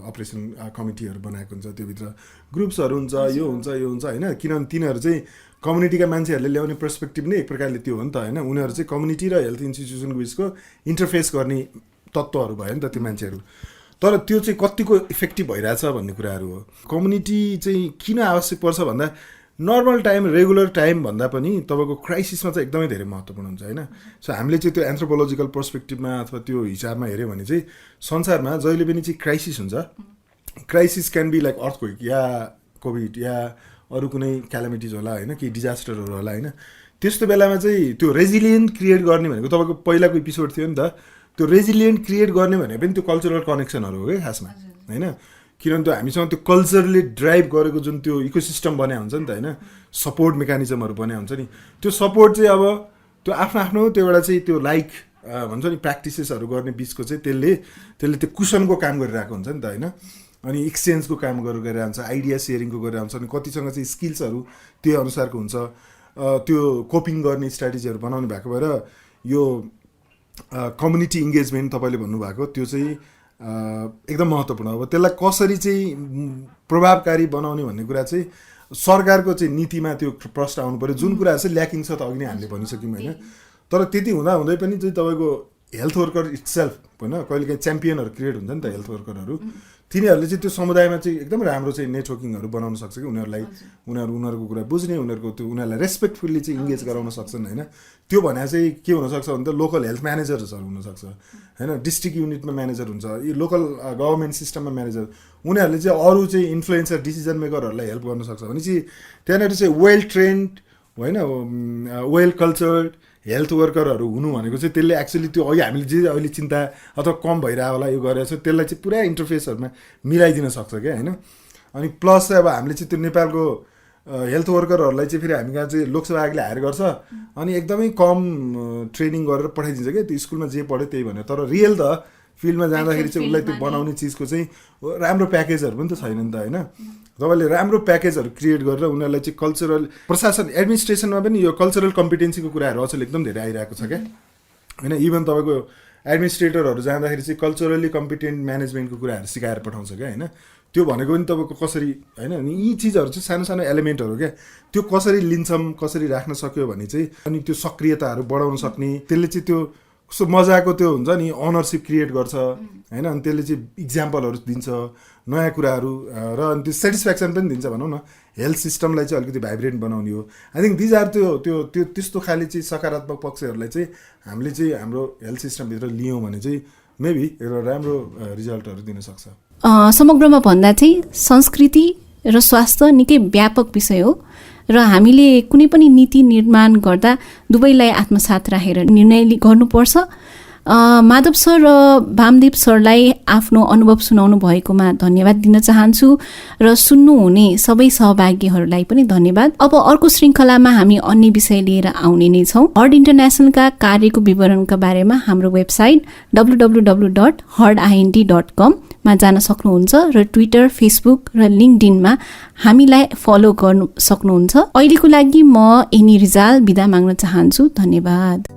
[SPEAKER 2] अपरेसन कमिटीहरू बनाएको हुन्छ त्योभित्र ग्रुप्सहरू हुन्छ यो हुन्छ होइन किनभने तिनीहरू चाहिँ कम्युनिटीका मान्छेहरूले ल्याउने पर्सपेक्टिभ नै एक प्रकारले त्यो हो नि त होइन उनीहरू चाहिँ कम्युनिटी र हेल्थ इन्स्टिट्युसनको बिचको इन्टरफेस गर्ने तत्त्वहरू भयो नि त त्यो मान्छेहरू तर त्यो चाहिँ कतिको इफेक्टिभ भइरहेछ भन्ने कुराहरू हो कम्युनिटी चाहिँ किन आवश्यक पर्छ भन्दा नर्मल टाइम रेगुलर टाइम भन्दा पनि तपाईँको क्राइसिसमा चाहिँ एकदमै धेरै महत्त्वपूर्ण हुन्छ होइन सो हामीले चाहिँ त्यो एन्थ्रोपोलोजिकल पर्सपेक्टिभमा अथवा त्यो हिसाबमा हेऱ्यो भने चाहिँ संसारमा जहिले पनि चाहिँ क्राइसिस हुन्छ crisis can be like earthquake या कोभिड या अरू कुनै क्यालामिटिज होला होइन कि डिजास्टरहरू होला होइन त्यस्तो बेलामा चाहिँ त्यो रेजिलियन्ट क्रिएट गर्ने भनेको तपाईँको पहिलाको एपिसोड थियो नि त त्यो रेजिलियन्ट क्रिएट गर्ने भने पनि त्यो कल्चरल कनेक्सनहरू हो क्या खासमा होइन किनभने त्यो हामीसँग त्यो कल्चरले ड्राइभ गरेको जुन त्यो इकोसिस्टम बनाएको हुन्छ नि त होइन सपोर्ट मेकानिजमहरू बनाएको हुन्छ नि त्यो सपोर्ट चाहिँ अब त्यो आफ्नो त्यो एउटा चाहिँ त्यो लाइक भन्छ नि प्र्याक्टिसेसहरू गर्ने बिचको चाहिँ त्यसले त्यो कुसनको काम गरिरहेको हुन्छ नि त होइन अनि एक्सचेन्जको काम गरेर हुन्छ आइडिया सेयरिङको गरेर हुन्छ अनि कतिसँग चाहिँ स्किल्सहरू त्यही अनुसारको हुन्छ त्यो कोपिङ गर्ने स्ट्राटेजीहरू बनाउनु भएको भएर यो कम्युनिटी इङ्गेजमेन्ट तपाईँले भन्नुभएको त्यो चाहिँ एकदम महत्त्वपूर्ण अब त्यसलाई कसरी चाहिँ प्रभावकारी बनाउने भन्ने कुरा चाहिँ सरकारको चाहिँ नीतिमा त्यो प्रश्न आउनु पऱ्यो जुन कुराहरू चाहिँ ल्याकिङ छ त अघि नै हामीले भनिसक्यौँ होइन तर त्यति हुँदै पनि चाहिँ तपाईँको हेल्थ वर्कर इट्सेल्फ होइन कहिलेकाहीँ च्याम्पियनहरू क्रिएट हुन्छ नि त हेल्थ वर्करहरू तिनीहरूले चाहिँ त्यो समुदायमा चाहिँ एकदम राम्रो चाहिँ नेटवर्किङहरू बनाउन सक्छ कि उनीहरूलाई उनीहरूको कुरा बुझ्ने उनीहरूलाई रेस्पेक्टफुल्ली चाहिँ इङ्गेज गराउन सक्छन् होइन त्यो भने चाहिँ के हुनसक्छ भने त लोकल हेल्थ म्यानेजर्सहरू हुनसक्छ होइन डिस्ट्रिक्ट युनिटमा म्यानेजर हुन्छ यो लोकल गभर्मेन्ट सिस्टममा म्यानेजर उनीहरूले चाहिँ अरू चाहिँ इन्फ्लुएन्सर डिसिजन मेकरहरूलाई हेल्प गर्न सक्छ भने चाहिँ त्यहाँनिर चाहिँ वेल ट्रेन्ड होइन वेल कल्चर्ड हेल्थ वर्करहरू हुनु भनेको चाहिँ त्यसले एक्चुअली त्यो अघि हामीले जे अहिले चिन्ता अथवा कम भइरहेको होला यो गरेर चाहिँ त्यसलाई चाहिँ पुरा इन्टरफेसहरूमा मिलाइदिन सक्छ क्या होइन अनि प्लस चाहिँ अब हामीले चाहिँ त्यो नेपालको हेल्थ वर्करहरूलाई चाहिँ फेरि हामी कहाँ चाहिँ लोकसेवा आयोगले हायर गर्छ अनि एकदमै कम ट्रेनिङ गरेर पठाइदिन्छ क्या त्यो स्कुलमा जे पढ्यो त्यही भनेर तर रियल त फिल्डमा जाँदाखेरि चाहिँ उसलाई त्यो बनाउने चिजको चाहिँ राम्रो प्याकेजहरू पनि त छैन नि त होइन तपाईँले राम्रो प्याकेजहरू क्रिएट गरेर उनीहरूलाई चाहिँ कल्चरल प्रशासन एडमिनिस्ट्रेसनमा पनि यो कल्चरल कम्पिटेन्सीको कुराहरू अचेल एकदम धेरै आइरहेको छ क्या होइन इभन तपाईँको एडमिनिस्ट्रेटरहरू जाँदाखेरि चाहिँ कल्चरली कम्पिटेन्ट म्यानेजमेन्टको कुराहरू सिकाएर पठाउँछ क्या होइन त्यो भनेको पनि तपाईँको कसरी होइन अनि यी चिजहरू चाहिँ सानो सानो एलिमेन्टहरू क्या त्यो कसरी लिन्छौँ कसरी राख्न सक्यो भने चाहिँ अनि त्यो सक्रियताहरू बढाउन सक्ने त्यसले चाहिँ त्यो कस्तो मजाको त्यो हुन्छ नि अनरसिप क्रिएट गर्छ होइन अनि त्यसले चाहिँ इक्जाम्पलहरू दिन्छ नयाँ कुराहरू र अनि त्यो सेटिस्फ्याक्सन पनि दिन्छ भनौँ न हेल्थ सिस्टमलाई चाहिँ अलिकति भाइब्रेन्ट बनाउने हो आई थिङ्क दिज आर त्यो त्यस्तो खाले चाहिँ सकारात्मक पक्षहरूलाई चाहिँ हामीले चाहिँ हाम्रो हेल्थ सिस्टमभित्र लियौँ भने चाहिँ मेबी एउटा राम्रो रिजल्टहरू दिन सक्छ
[SPEAKER 1] समग्रमा भन्दा चाहिँ संस्कृति र स्वास्थ्य निकै व्यापक विषय हो र हामीले कुनै पनि नीति निर्माण गर्दा दुवैलाई आत्मसात राखेर निर्णय गर्नुपर्छ माधव सर र वामदेव सरलाई आफ्नो अनुभव सुनाउनु भएकोमा धन्यवाद दिन चाहन्छु र सुन्नुहुने सबै सहभागीहरूलाई पनि धन्यवाद अब अर्को श्रृङ्खलामा हामी अन्य विषय लिएर आउने नै छौँ हर्ड इन्टरनेसनलका कार्यको विवरणका बारेमा हाम्रो वेबसाइट www.hurdint.com मा जान सक्नुहुन्छ र ट्विटर फेसबुक र लिङ्कडिनमा हामीलाई फलो गर्नु सक्नुहुन्छ अहिलेको लागि म एनी रिजाल बिदा माग्न चाहन्छु धन्यवाद